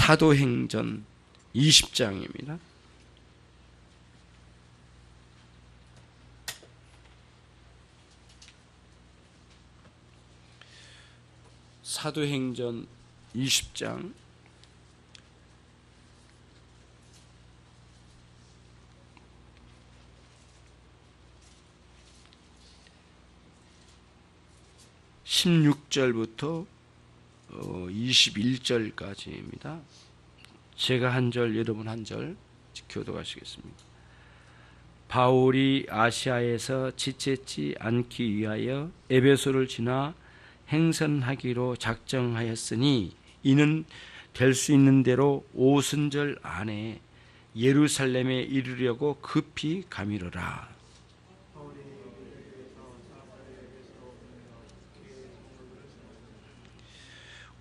사도행전 20장입니다. 사도행전 20장 16절부터 21절까지입니다. 제가 한 절, 여러분 한 절 교독하시겠습니다. 바울이 아시아에서 지체치 않기 위하여 에베소를 지나 행선하기로 작정하였으니 이는 될 수 있는 대로 오순절 안에 예루살렘에 이르려고 급히 가미르라.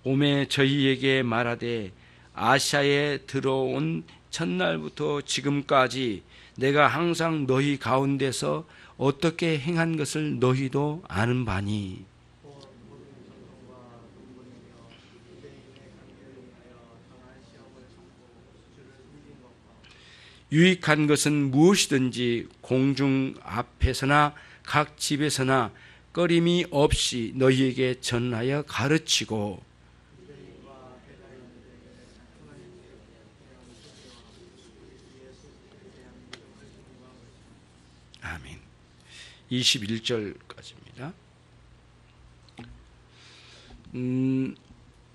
오매 저희에게 말하되 아시아에 들어온 첫날부터 지금까지 내가 항상 너희 가운데서 어떻게 행한 것을 너희도 아는 바니 유익한 것은 무엇이든지 공중 앞에서나 각 집에서나 꺼림이 없이 너희에게 전하여 가르치고 아멘. 21절까지입니다.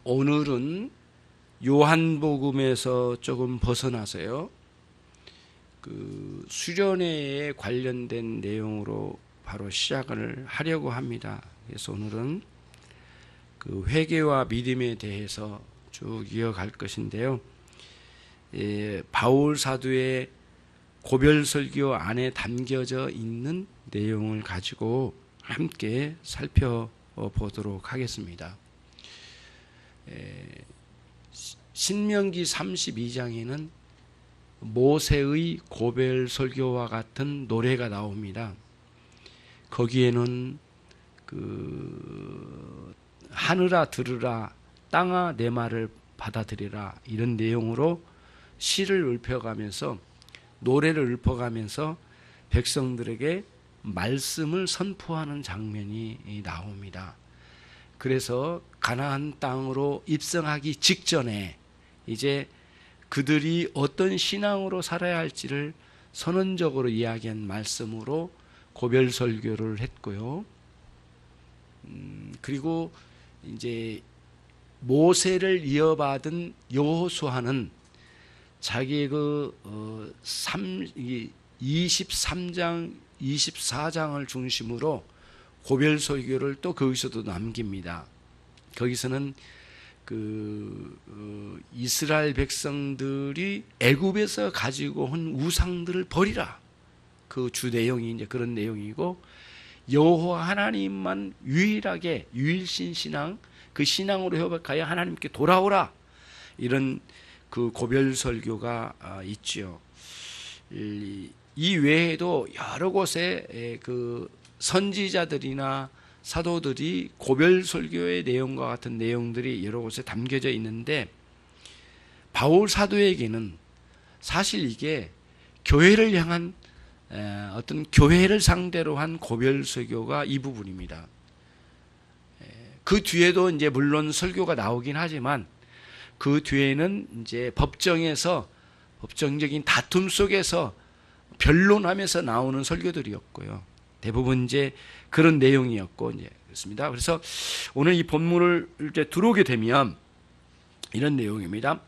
오늘은 요한복음에서 조금 벗어나서요. 수련회에 관련된 내용으로 바로 시작을 하려고 합니다. 그래서 오늘은 회개와 믿음에 대해서 쭉 이어갈 것인데요. 바울 사도의 고별 설교 안에 담겨져 있는 내용을 가지고 함께 살펴보도록 하겠습니다. 신명기 32장에는 모세의 고별 설교와 같은 노래가 나옵니다. 거기에는 하늘아 들으라, 땅아 내 말을 받아들이라 이런 내용으로 시를 읊어가면서 노래를 읊어가면서 백성들에게 말씀을 선포하는 장면이 나옵니다. 그래서 가나안 땅으로 입성하기 직전에 이제 그들이 어떤 신앙으로 살아야 할지를 선언적으로 이야기한 말씀으로 고별 설교를 했고요. 그리고 이제 모세를 이어받은 여호수아는 자기의 23장, 24장을 중심으로 고별 설교를 또 거기서도 남깁니다. 거기서는 이스라엘 백성들이 애굽에서 가지고 온 우상들을 버리라. 그 주 내용이 이제 그런 내용이고, 여호와 하나님만 유일하게 유일신 신앙, 그 신앙으로 회복하여 하나님께 돌아오라. 이런 고별 설교가 있지요. 이 외에도 여러 곳에 선지자들이나 사도들이 고별 설교의 내용과 같은 내용들이 여러 곳에 담겨져 있는데, 바울 사도에게는 사실 이게 교회를 향한 어떤 교회를 상대로 한 고별 설교가 이 부분입니다. 그 뒤에도 이제 물론 설교가 나오긴 하지만 그 뒤에는 이제 법정적인 다툼 속에서 변론하면서 나오는 설교들이었고요. 대부분 이제 그런 내용이었고 이제 그렇습니다. 그래서 오늘 이 본문을 이제 들어오게 되면 이런 내용입니다.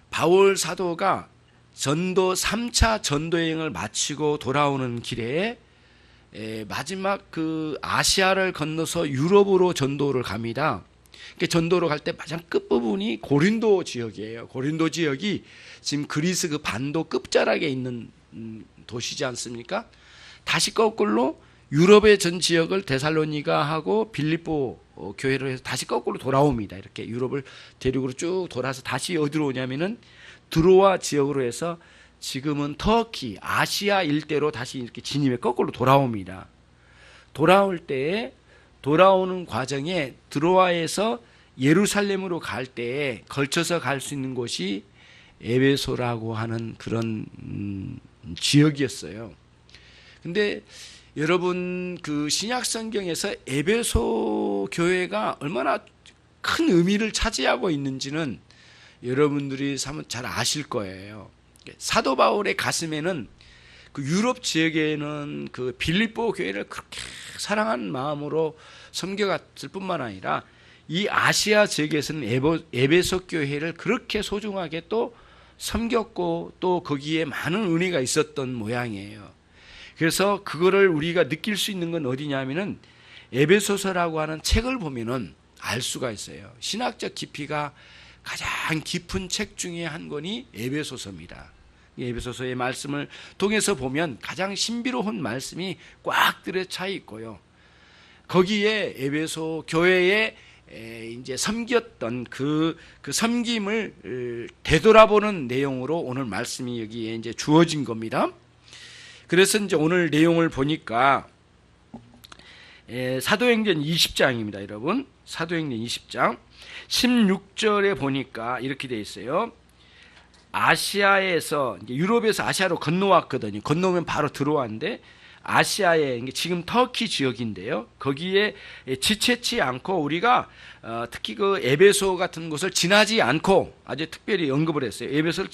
바울 사도가 전도 3차 전도 여행을 마치고 돌아오는 길에 마지막 아시아를 건너서 유럽으로 전도를 갑니다. 전도로 갈 때 가장 끝부분이 고린도 지역이에요. 고린도 지역이 지금 그리스 반도 끝자락에 있는 도시지 않습니까? 다시 거꾸로 유럽의 전 지역을 데살로니가하고 빌립보 교회를 해서 다시 거꾸로 돌아옵니다. 이렇게 유럽을 대륙으로 쭉 돌아서 다시 어디로 오냐면은 드로아 지역으로 해서 지금은 터키, 아시아 일대로 다시 이렇게 진입해 거꾸로 돌아옵니다. 돌아올 때에 돌아오는 과정에 드로아에서 예루살렘으로 갈 때에 걸쳐서 갈 수 있는 곳이 에베소라고 하는 그런 지역이었어요. 근데 여러분 그 신약 성경에서 에베소 교회가 얼마나 큰 의미를 차지하고 있는지는 여러분들이 잘 아실 거예요. 사도 바울의 가슴에는 그 유럽 지역에는 그 빌립보 교회를 그렇게 사랑하는 마음으로 섬겨갔을 뿐만 아니라 이 아시아 지역에서는 에베소 교회를 그렇게 소중하게 또 섬겼고 또 거기에 많은 은혜가 있었던 모양이에요. 그래서 그거를 우리가 느낄 수 있는 건 어디냐면은 에베소서라고 하는 책을 보면은 알 수가 있어요. 신학적 깊이가 가장 깊은 책 중에 한 권이 에베소서입니다. 에베소서의 말씀을 통해서 보면 가장 신비로운 말씀이 꽉 들어차 있고요. 거기에 에베소 교회에 이제 섬겼던 그 섬김을 되돌아보는 내용으로 오늘 말씀이 여기에 이제 주어진 겁니다. 그래서 이제 오늘 내용을 보니까 사도행전 20장입니다, 여러분. 사도행전 20장 16절에 보니까 이렇게 되어 있어요. 아시아에서 유럽에서 아시아로 건너왔거든요. 건너오면 바로 들어왔는데 아시아에 지금 터키 지역인데요. 거기에 지체치 않고 우리가 특히 그 에베소 같은 곳을 지나지 않고 아주 특별히 언급을 했어요. 에베소를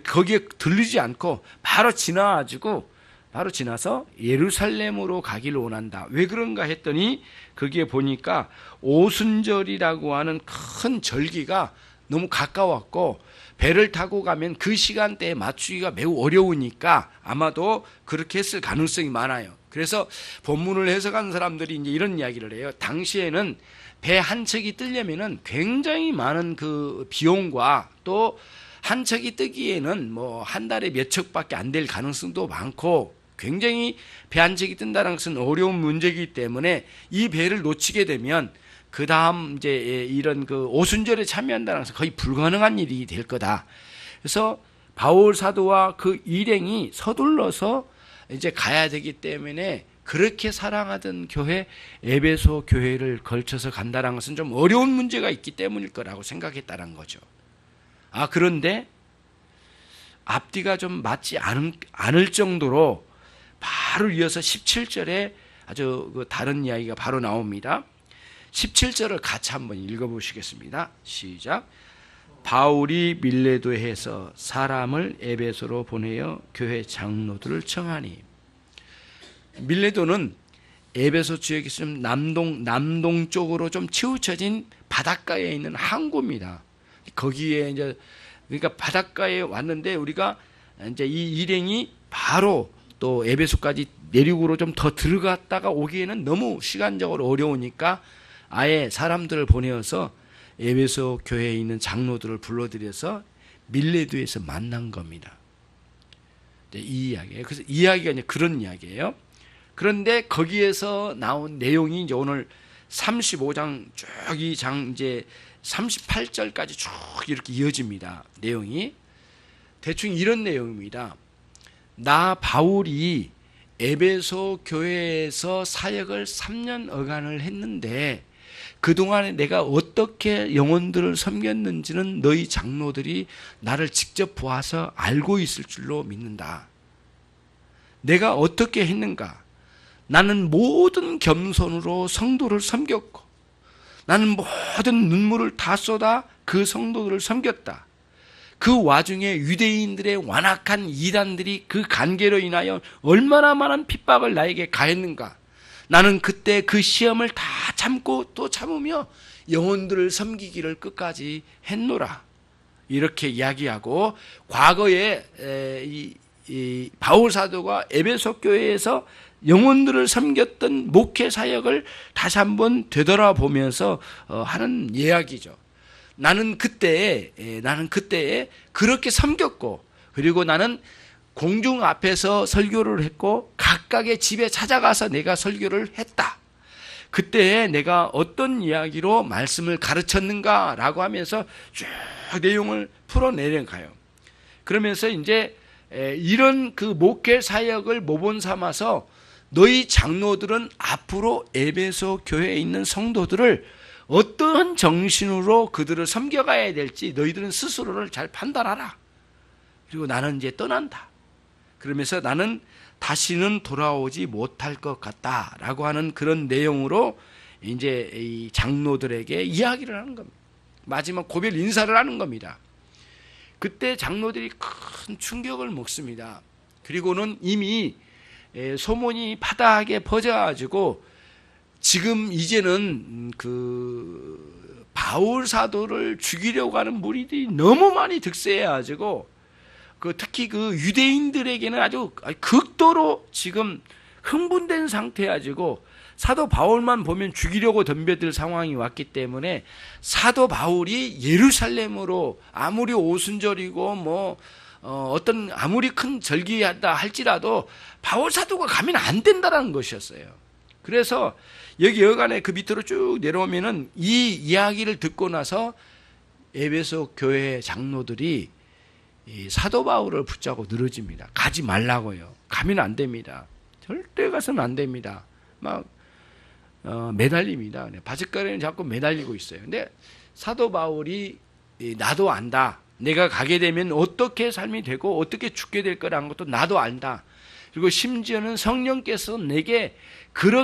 거기에 들르지 않고 바로 지나서 예루살렘으로 가기를 원한다. 왜 그런가 했더니 거기에 보니까 오순절이라고 하는 큰 절기가 너무 가까웠고 배를 타고 가면 그 시간대에 맞추기가 매우 어려우니까 아마도 그렇게 했을 가능성이 많아요. 그래서 본문을 해석한 사람들이 이제 이런 이야기를 해요. 당시에는 배 한 척이 뜨려면은 굉장히 많은 그 비용과 또 한 척이 뜨기에는 뭐 한 달에 몇 척밖에 안 될 가능성도 많고 굉장히 배 한 척이 뜬다는 것은 어려운 문제이기 때문에 이 배를 놓치게 되면 그 다음 이제 이런 그 오순절에 참여한다는 것은 거의 불가능한 일이 될 거다. 그래서 바울 사도와 그 일행이 서둘러서 이제 가야 되기 때문에 그렇게 사랑하던 교회 에베소 교회를 걸쳐서 간다는 것은 좀 어려운 문제가 있기 때문일 거라고 생각했다는 거죠. 그런데 앞뒤가 좀 맞지 않을 정도로 바로 이어서 17절에 아주 다른 이야기가 바로 나옵니다. 17절을 같이 한번 읽어보시겠습니다. 시작. 바울이 밀레도에서 사람을 에베소로 보내어 교회 장로들을 청하니. 밀레도는 에베소 지역이 좀 남동쪽으로 좀 치우쳐진 바닷가에 있는 항구입니다. 거기에 이제 그러니까 바닷가에 왔는데 우리가 이제 이 일행이 바로 또 에베소까지 내륙으로 좀 더 들어갔다가 오기에는 너무 시간적으로 어려우니까 아예 사람들을 보내어서 에베소 교회에 있는 장로들을 불러들여서 밀레도에서 만난 겁니다. 이 이야기예요. 그래서 이야기가 이제 그런 이야기예요. 그런데 거기에서 나온 내용이 이제 오늘 35장 쭉 이 장 이제 38절까지 쭉 이렇게 이어집니다. 내용이 대충 이런 내용입니다. 나 바울이 에베소 교회에서 사역을 3년 어간을 했는데 그동안에 내가 어떻게 영혼들을 섬겼는지는 너희 장로들이 나를 직접 보아서 알고 있을 줄로 믿는다. 내가 어떻게 했는가? 나는 모든 겸손으로 성도를 섬겼고 나는 모든 눈물을 다 쏟아 그 성도들을 섬겼다. 그 와중에 유대인들의 완악한 이단들이 그 관계로 인하여 얼마나 많은 핍박을 나에게 가했는가. 나는 그때 그 시험을 다 참고 또 참으며 영혼들을 섬기기를 끝까지 했노라. 이렇게 이야기하고 과거에 이 바울 사도가 에베소 교회에서 영혼들을 섬겼던 목회 사역을 다시 한번 되돌아보면서 하는 이야기죠. 나는 그때에 그렇게 섬겼고 그리고 나는 공중 앞에서 설교를 했고 각각의 집에 찾아가서 내가 설교를 했다. 그때에 내가 어떤 이야기로 말씀을 가르쳤는가라고 하면서 쭉 내용을 풀어내려가요. 그러면서 이제 이런 그 목회 사역을 모본 삼아서 너희 장로들은 앞으로 에베소 교회에 있는 성도들을 어떠한 정신으로 그들을 섬겨가야 될지 너희들은 스스로를 잘 판단하라. 그리고 나는 이제 떠난다. 그러면서 나는 다시는 돌아오지 못할 것 같다라고 하는 그런 내용으로 이제 이 장로들에게 이야기를 하는 겁니다. 마지막 고별 인사를 하는 겁니다. 그때 장로들이 큰 충격을 먹습니다. 그리고는 이미 소문이 파다하게 퍼져가지고 지금 이제는 그 바울 사도를 죽이려고 하는 무리들이 너무 많이 득세해가지고 특히 그 유대인들에게는 아주 극도로 지금 흥분된 상태여가지고 사도 바울만 보면 죽이려고 덤벼들 상황이 왔기 때문에 사도 바울이 예루살렘으로 아무리 오순절이고 어떤 아무리 큰 절기하다 할지라도 바울 사도가 가면 안 된다는 것이었어요. 그래서 여간에 그 밑으로 쭉 내려오면은 이 이야기를 듣고 나서 에베소 교회 장로들이 이 사도 바울을 붙잡고 늘어집니다. 가지 말라고요. 가면 안 됩니다. 절대 가서는 안 됩니다. 막 매달립니다. 바짓가리는 자꾸 매달리고 있어요. 근데 사도 바울이 나도 안다. 내가 가게 되면 어떻게 삶이 되고 어떻게 죽게 될 거라는 것도 나도 안다. 그리고 심지어는 성령께서 내게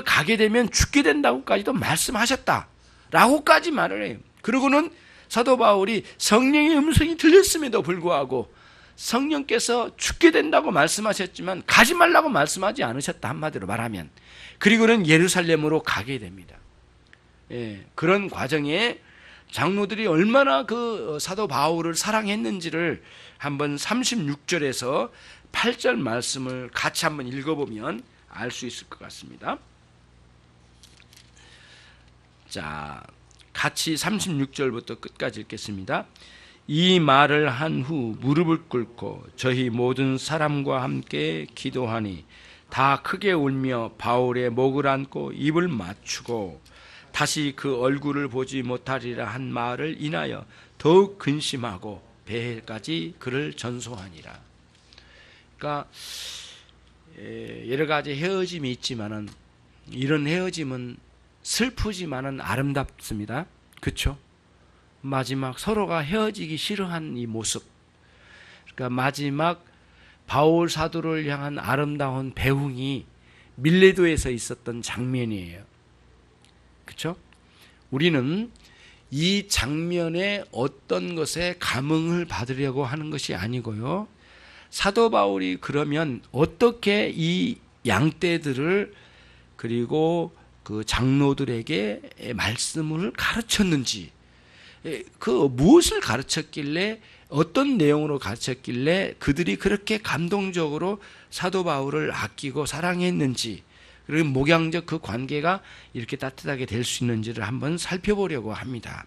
가게 되면 죽게 된다고까지도 말씀하셨다. 라고까지 말을 해요. 그러고는 사도 바울이 성령의 음성이 들렸음에도 불구하고 성령께서 죽게 된다고 말씀하셨지만 가지 말라고 말씀하지 않으셨다. 한마디로 말하면. 그리고는 예루살렘으로 가게 됩니다. 그런 과정에 장로들이 얼마나 그 사도 바울을 사랑했는지를 한번 36절에서 8절 말씀을 같이 한번 읽어보면 알 수 있을 것 같습니다. 자, 같이 36절부터 끝까지 읽겠습니다. 이 말을 한 후 무릎을 꿇고 저희 모든 사람과 함께 기도하니 다 크게 울며 바울의 목을 안고 입을 맞추고 다시 그 얼굴을 보지 못하리라 한 말을 인하여 더욱 근심하고 배까지 그를 전소하니라. 그러니까 여러 가지 헤어짐이 있지만은 이런 헤어짐은 슬프지만은 아름답습니다. 그렇죠? 마지막 서로가 헤어지기 싫어한 이 모습. 그러니까 마지막 바울 사도를 향한 아름다운 배웅이 밀레도에서 있었던 장면이에요. 그렇죠? 우리는 이 장면의 어떤 것에 감흥을 받으려고 하는 것이 아니고요. 사도 바울이 그러면 어떻게 이 양떼들을 그리고 그 장로들에게 말씀을 가르쳤는지, 그 무엇을 가르쳤길래 어떤 내용으로 가르쳤길래 그들이 그렇게 감동적으로 사도 바울을 아끼고 사랑했는지, 그리고 목양적 그 관계가 이렇게 따뜻하게 될 수 있는지를 한번 살펴보려고 합니다.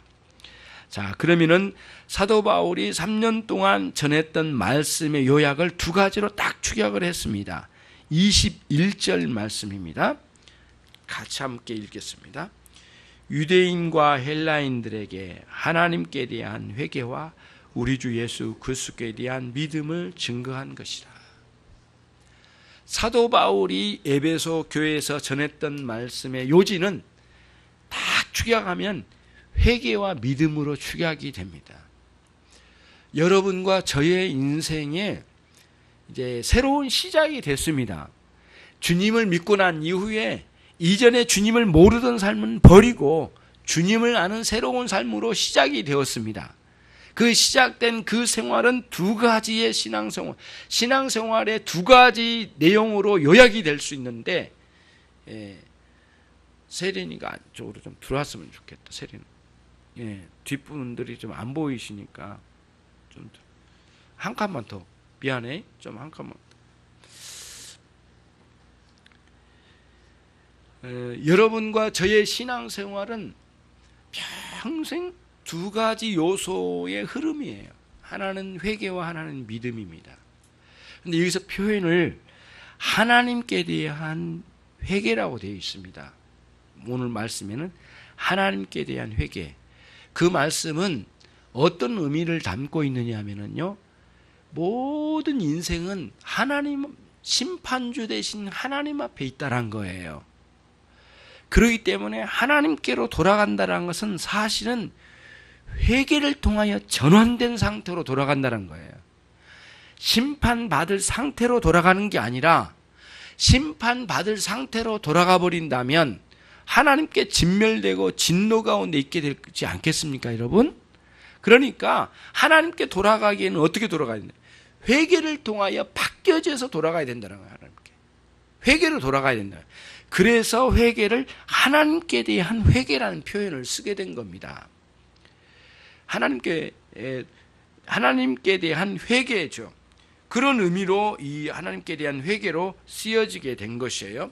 자, 그러면은 사도 바울이 3년 동안 전했던 말씀의 요약을 두 가지로 딱 축약을 했습니다. 21절 말씀입니다. 같이 함께 읽겠습니다. 유대인과 헬라인들에게 하나님께 대한 회개와 우리 주 예수 그리스도께 대한 믿음을 증거한 것이라. 사도 바울이 에베소 교회에서 전했던 말씀의 요지는 딱 축약하면 회개와 믿음으로 축약이 됩니다. 여러분과 저의 인생에 이제 새로운 시작이 됐습니다. 주님을 믿고 난 이후에 이전에 주님을 모르던 삶은 버리고 주님을 아는 새로운 삶으로 시작이 되었습니다. 그 시작된 그 생활은 두 가지의 신앙생활의 두 가지 내용으로 요약이 될 수 있는데, 세린이가 안쪽으로 좀 들어왔으면 좋겠다. 세린, 뒷분들이 좀 안 보이시니까 좀 한 칸만 더. 미안해, 좀 한 칸만. 여러분과 저의 신앙생활은 평생 두 가지 요소의 흐름이에요. 하나는 회개와 하나는 믿음입니다. 그런데 여기서 표현을 하나님께 대한 회개라고 되어 있습니다. 오늘 말씀에는 하나님께 대한 회개. 그 말씀은 어떤 의미를 담고 있느냐 하면요, 모든 인생은 하나님, 심판주 대신 하나님 앞에 있다란 거예요. 그렇기 때문에 하나님께로 돌아간다는 것은 사실은 회개를 통하여 전환된 상태로 돌아간다는 거예요. 심판받을 상태로 돌아가는 게 아니라 심판받을 상태로 돌아가 버린다면 하나님께 진멸되고 진노 가운데 있게 되지 않겠습니까, 여러분? 그러니까 하나님께 돌아가기에는 어떻게 돌아가야 되냐? 회개를 통하여 바뀌어져서 돌아가야 된다는 거예요. 하나님께 회개로 돌아가야 된다. 그래서 회개를 하나님께 대한 회개라는 표현을 쓰게 된 겁니다. 하나님께 대한 회개죠. 그런 의미로 이 하나님께 대한 회개로 쓰여지게 된 것이에요.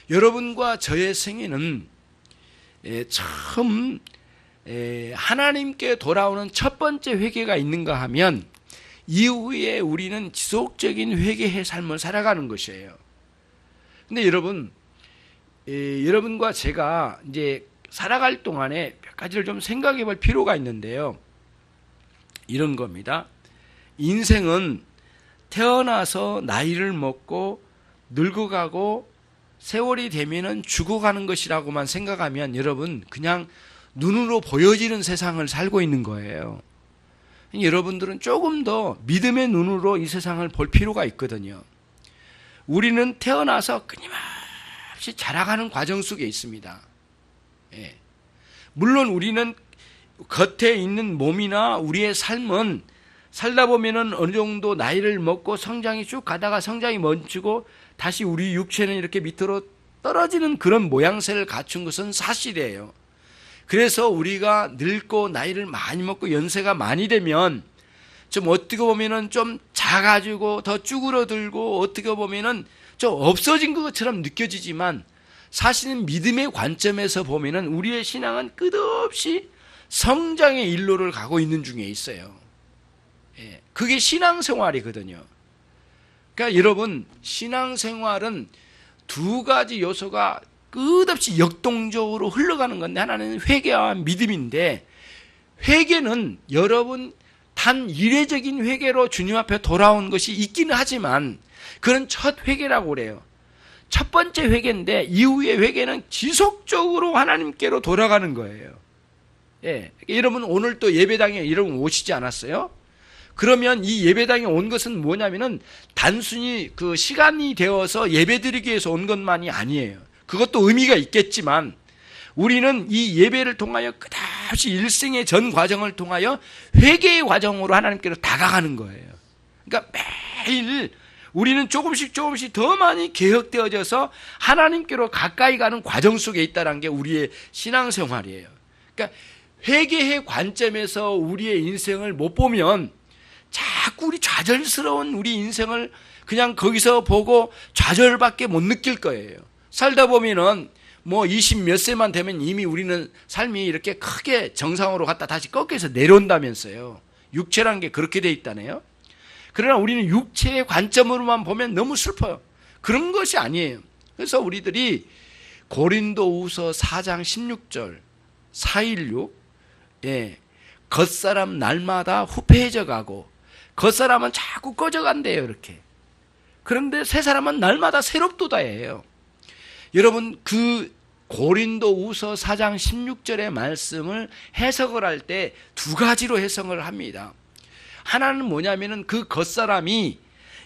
여러분과 저의 생애는 처음 하나님께 돌아오는 첫 번째 회개가 있는가 하면 이후에 우리는 지속적인 회개의 삶을 살아가는 것이에요. 근데 여러분, 여러분과 제가 이제 살아갈 동안에 몇 가지를 좀 생각해 볼 필요가 있는데요. 이런 겁니다. 인생은 태어나서 나이를 먹고 늙어가고 세월이 되면은 죽어가는 것이라고만 생각하면 여러분 그냥 눈으로 보여지는 세상을 살고 있는 거예요. 여러분들은 조금 더 믿음의 눈으로 이 세상을 볼 필요가 있거든요. 우리는 태어나서 끊임없이 자라가는 과정 속에 있습니다. 물론 우리는 겉에 있는 몸이나 우리의 삶은 살다 보면은 어느 정도 나이를 먹고 성장이 쭉 가다가 성장이 멈추고 다시 우리 육체는 이렇게 밑으로 떨어지는 그런 모양새를 갖춘 것은 사실이에요. 그래서 우리가 늙고 나이를 많이 먹고 연세가 많이 되면 좀 어떻게 보면은 좀 작아지고 더 쭈그러들고 어떻게 보면은 좀 없어진 것처럼 느껴지지만 사실은 믿음의 관점에서 보면은 우리의 신앙은 끝없이 성장의 일로를 가고 있는 중에 있어요. 그게 신앙생활이거든요. 그러니까 여러분, 신앙생활은 두 가지 요소가 끝없이 역동적으로 흘러가는 건데 하나는 회개와 믿음인데 회개는 여러분 단 이례적인 회개로 주님 앞에 돌아온 것이 있기는 하지만 그건 첫 회개라고 그래요. 첫 번째 회개인데 이후의 회개는 지속적으로 하나님께로 돌아가는 거예요. 여러분 오늘 또 예배당에 여러분 오시지 않았어요? 그러면 이 예배당에 온 것은 뭐냐면은 단순히 그 시간이 되어서 예배드리기 위해서 온 것만이 아니에요. 그것도 의미가 있겠지만 우리는 이 예배를 통하여 끝없이 일생의 전 과정을 통하여 회개의 과정으로 하나님께로 다가가는 거예요. 그러니까 매일 우리는 조금씩 더 많이 개혁되어져서 하나님께로 가까이 가는 과정 속에 있다는 게 우리의 신앙생활이에요. 그러니까 회개의 관점에서 우리의 인생을 못 보면 자꾸 우리 좌절스러운 우리 인생을 그냥 거기서 보고 좌절밖에 못 느낄 거예요. 살다 보면은 뭐 20 몇 세만 되면 이미 우리는 삶이 이렇게 크게 정상으로 갔다 다시 꺾여서 내려온다면서요. 육체라는 게 그렇게 돼 있다네요. 그러나 우리는 육체의 관점으로만 보면 너무 슬퍼요. 그런 것이 아니에요. 그래서 우리들이 고린도후서 4장 16절 416 겉사람 날마다 후패해져 가고 겉사람은 자꾸 꺼져간대요. 이렇게. 그런데 새 사람은 날마다 새롭도다예요. 여러분 그 고린도후서 4장 16절의 말씀을 해석을 할 때 두 가지로 해석을 합니다. 하나는 뭐냐면은 그 겉사람이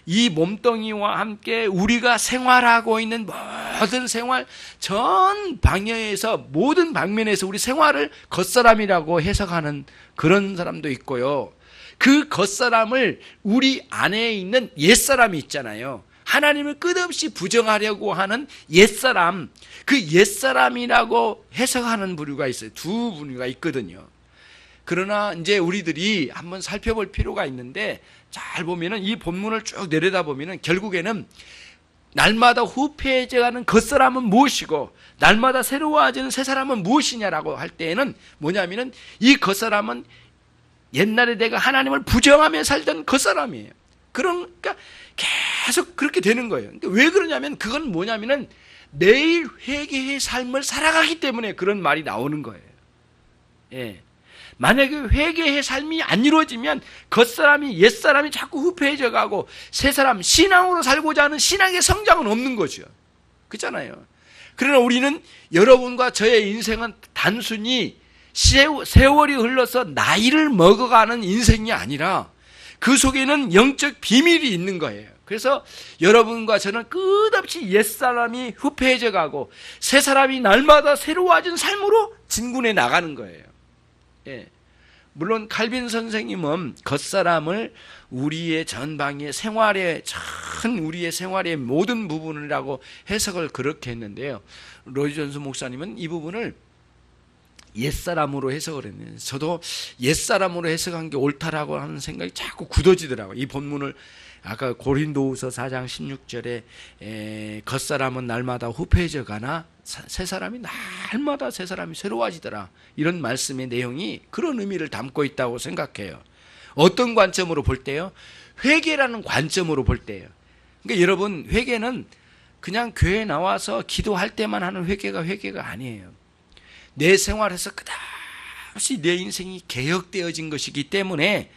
이 몸뚱이와 함께 우리가 생활하고 있는 모든 생활 전 방향에서 모든 방면에서 우리 생활을 겉사람이라고 해석하는 그런 사람도 있고요. 그 겉사람을 우리 안에 있는 옛사람이 있잖아요. 하나님을 끝없이 부정하려고 하는 옛사람, 그 옛사람이라고 해석하는 부류가 있어요. 두 부류가 있거든요. 그러나 이제 우리들이 한번 살펴볼 필요가 있는데 잘 보면은 이 본문을 쭉 내려다 보면은 결국에는 날마다 후패해져가는 겉사람은 무엇이고 날마다 새로워지는 새 사람은 무엇이냐라고 할 때에는 뭐냐면은 이 겉사람은 옛날에 내가 하나님을 부정하며 살던 겉사람이에요. 그러니까 계속 그렇게 되는 거예요. 왜 그러냐면 그건 뭐냐면은 매일 회개의 삶을 살아가기 때문에 그런 말이 나오는 거예요. 만약에 회개의 삶이 안 이루어지면 겉사람이 옛사람이 자꾸 후패해져 가고 새 사람 신앙으로 살고자 하는 신앙의 성장은 없는 거죠. 그렇잖아요. 그러나 우리는 여러분과 저의 인생은 단순히 세월이 흘러서 나이를 먹어가는 인생이 아니라 그 속에는 영적 비밀이 있는 거예요. 그래서 여러분과 저는 끝없이 옛사람이 후패해져 가고 새 사람이 날마다 새로워진 삶으로 진군해 나가는 거예요. 예. 물론 칼빈 선생님은 겉사람을 우리의 전방의 생활의 우리의 생활의 모든 부분이라고 해석을 그렇게 했는데요. 로이 존스 목사님은 이 부분을 옛사람으로 해석을 했는데 저도 옛사람으로 해석한 게 옳다라고 하는 생각이 자꾸 굳어지더라고요. 이 본문을 아까 고린도후서 4장 16절에 겉사람은 날마다 후패해져 가나 새 사람이 날마다 새 사람이 새로워지더라, 이런 말씀의 내용이 그런 의미를 담고 있다고 생각해요. 어떤 관점으로 볼 때요? 회개라는 관점으로 볼 때요. 그러니까 여러분, 회개는 그냥 교회에 나와서 기도할 때만 하는 회개가 아니에요. 내 생활에서 끝없이 내 인생이 개혁되어진 것이기 때문에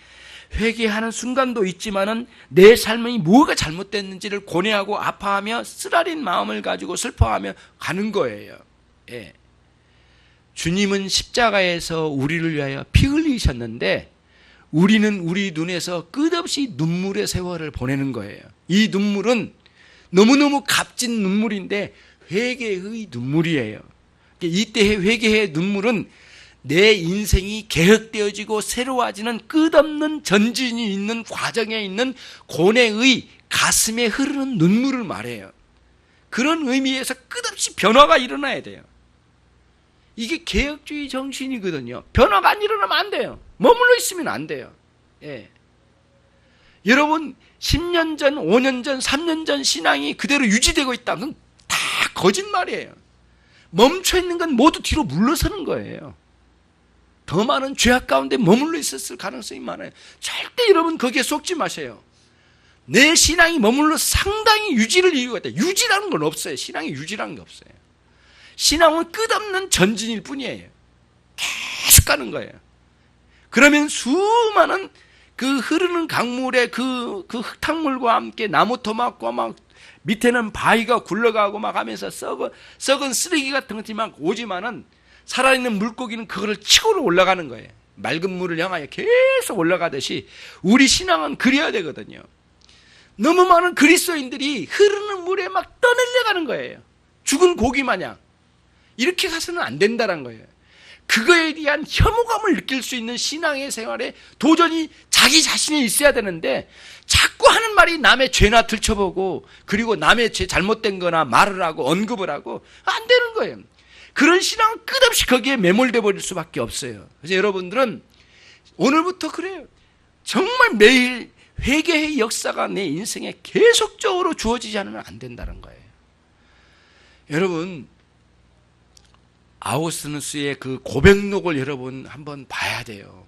회개하는 순간도 있지만은 내 삶이 뭐가 잘못됐는지를 고뇌하고 아파하며 쓰라린 마음을 가지고 슬퍼하며 가는 거예요. 예. 주님은 십자가에서 우리를 위하여 피 흘리셨는데 우리는 우리 눈에서 끝없이 눈물의 세월을 보내는 거예요. 이 눈물은 너무너무 값진 눈물인데 회개의 눈물이에요. 이때의 회개의 눈물은 내 인생이 개혁되어지고 새로워지는 끝없는 전진이 있는 과정에 있는 고뇌의 가슴에 흐르는 눈물을 말해요. 그런 의미에서 끝없이 변화가 일어나야 돼요. 이게 개혁주의 정신이거든요. 변화가 안 일어나면 안 돼요. 머물러 있으면 안 돼요. 예. 여러분 10년 전, 5년 전, 3년 전 신앙이 그대로 유지되고 있다. 그건 다 거짓말이에요. 멈춰있는 건 모두 뒤로 물러서는 거예요. 더 많은 죄악 가운데 머물러 있었을 가능성이 많아요. 절대 여러분 거기에 속지 마세요. 내 신앙이 머물러 상당히 유지를 이유가 있다. 유지라는 건 없어요. 신앙이 유지라는 게 없어요. 신앙은 끝없는 전진일 뿐이에요. 계속 가는 거예요. 그러면 수많은 그 흐르는 강물에 그 흙탕물과 함께 나무 토막과 막 밑에는 바위가 굴러가고 막 하면서 썩은 쓰레기 같은 것들이 막 오지만은 살아있는 물고기는 그거를 치고 올라가는 거예요. 맑은 물을 향하여 계속 올라가듯이 우리 신앙은 그래야 되거든요. 너무 많은 그리스도인들이 흐르는 물에 막 떠내려가는 거예요. 죽은 고기 마냥. 이렇게 가서는 안 된다는 거예요. 그거에 대한 혐오감을 느낄 수 있는 신앙의 생활에 도전이 자기 자신이 있어야 되는데 자꾸 하는 말이 남의 죄나 들춰보고 그리고 남의 죄 잘못된 거나 말을 하고 언급을 하고 안 되는 거예요. 그런 신앙은 끝없이 거기에 매몰돼 버릴 수밖에 없어요. 그래서 여러분들은 오늘부터 그래요. 정말 매일 회개의 역사가 내 인생에 계속적으로 주어지지 않으면 안 된다는 거예요. 여러분, 아우구스티누스의 그 고백록을 여러분 한번 봐야 돼요.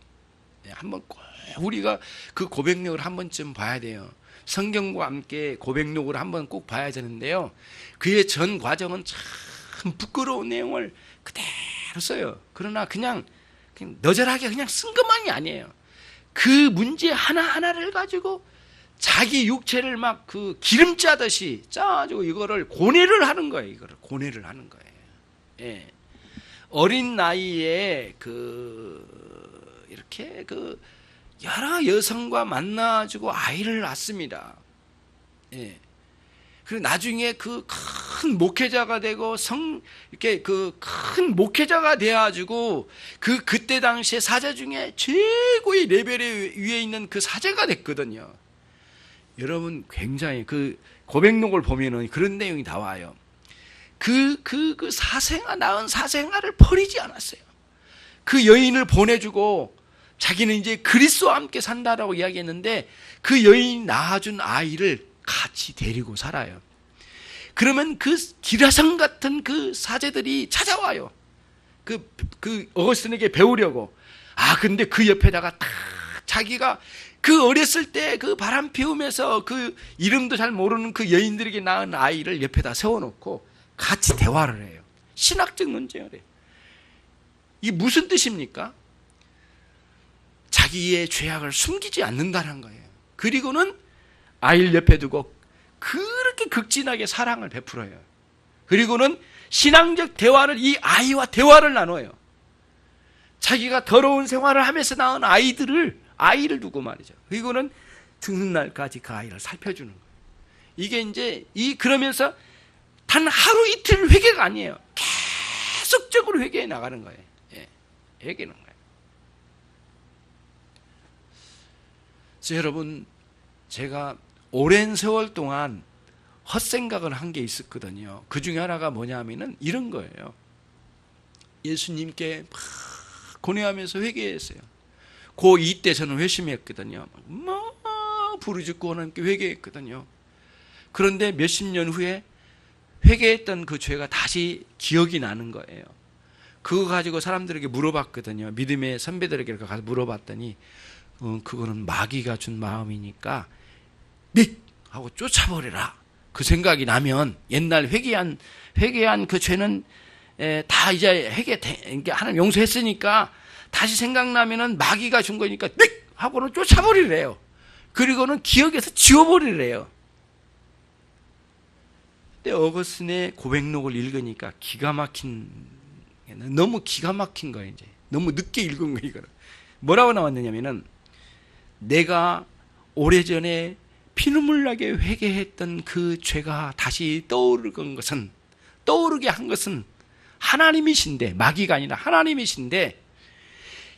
한번 꼭 우리가 그 고백록을 한 번쯤 봐야 돼요. 성경과 함께 고백록을 한번 꼭 봐야 되는데요. 그의 전 과정은 참 부끄러운 내용을 그대로 써요. 그러나 그냥 너절하게 그냥 쓴 것만이 아니에요. 그 문제 하나하나를 가지고 자기 육체를 막 그 기름 짜듯이 짜가지고 이거를 고뇌를 하는 거예요. 이거를 고뇌를 하는 거예요. 예. 어린 나이에 이렇게 여러 여성과 만나가지고 아이를 낳습니다. 예. 그리고 나중에 그 큰 목회자가 되고 이렇게 그 큰 목회자가 돼가지고 그때 당시에 사제 중에 최고의 레벨에 위에 있는 그 사제가 됐거든요. 여러분 굉장히 그 고백록을 보면은 그런 내용이 나와요. 그 낳은 사생아를 버리지 않았어요. 그 여인을 보내주고 자기는 이제 그리스도와 함께 산다라고 이야기했는데 그 여인이 낳아준 아이를 같이 데리고 살아요. 그러면 그 기라성 같은 그 사제들이 찾아와요. 그 어거스틴에게 배우려고. 근데 그 옆에다가 딱 자기가 그 어렸을 때 그 바람 피우면서 그 이름도 잘 모르는 그 여인들에게 낳은 아이를 옆에다 세워놓고 같이 대화를 해요. 신학적 논쟁을 해요. 이게 무슨 뜻입니까? 자기의 죄악을 숨기지 않는다는 거예요. 그리고는 아이를 옆에 두고 그렇게 극진하게 사랑을 베풀어요. 그리고는 신앙적 대화를, 이 아이와 대화를 나눠요. 자기가 더러운 생활을 하면서 낳은 아이를 두고 말이죠. 그리고는 죽는 날까지 그 아이를 살펴주는 거예요. 이게 이제 그러면서 단 하루 이틀 회개가 아니에요. 계속적으로 회개해 나가는 거예요. 예, 회개는 거예요. 그래서 여러분, 제가 오랜 세월 동안 헛생각을 한 게 있었거든요. 그 중에 하나가 뭐냐면은 이런 거예요. 예수님께 막 고뇌하면서 회개했어요. 고2 때 저는 회심했거든요. 막 부르짖고 하나님께 회개했거든요. 그런데 몇십 년 후에 회개했던 그 죄가 다시 기억이 나는 거예요. 그거 가지고 사람들에게 물어봤거든요. 믿음의 선배들에게 가서 물어봤더니 그거는 마귀가 준 마음이니까 닉! 하고 쫓아버려라. 그 생각이 나면 옛날 회개한 그 죄는 다 이제 하나님 용서했으니까 다시 생각나면은 마귀가 준 거니까 닉! 하고는 쫓아버리래요. 그리고는 기억에서 지워버리래요. 근데 어거스틴의 고백록을 읽으니까 너무 기가 막힌 거예요. 이제 너무 늦게 읽은 거예요. 이거를. 뭐라고 나왔느냐면은 내가 오래전에 피눈물 나게 회개했던 그 죄가 다시 떠오르게 한 것은 하나님이신데, 마귀가 아니라 하나님이신데,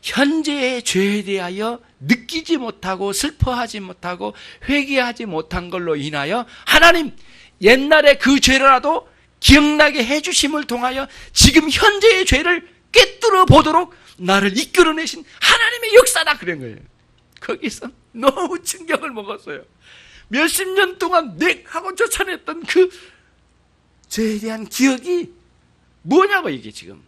현재의 죄에 대하여 느끼지 못하고 슬퍼하지 못하고 회개하지 못한 걸로 인하여 하나님 옛날에 그 죄라도 기억나게 해주심을 통하여 지금 현재의 죄를 꿰뚫어 보도록 나를 이끌어내신 하나님의 역사다, 그런 거예요. 거기서 너무 충격을 먹었어요. 몇십 년 동안 하고 쫓아냈던 그 죄에 대한 기억이 뭐냐고, 이게 지금.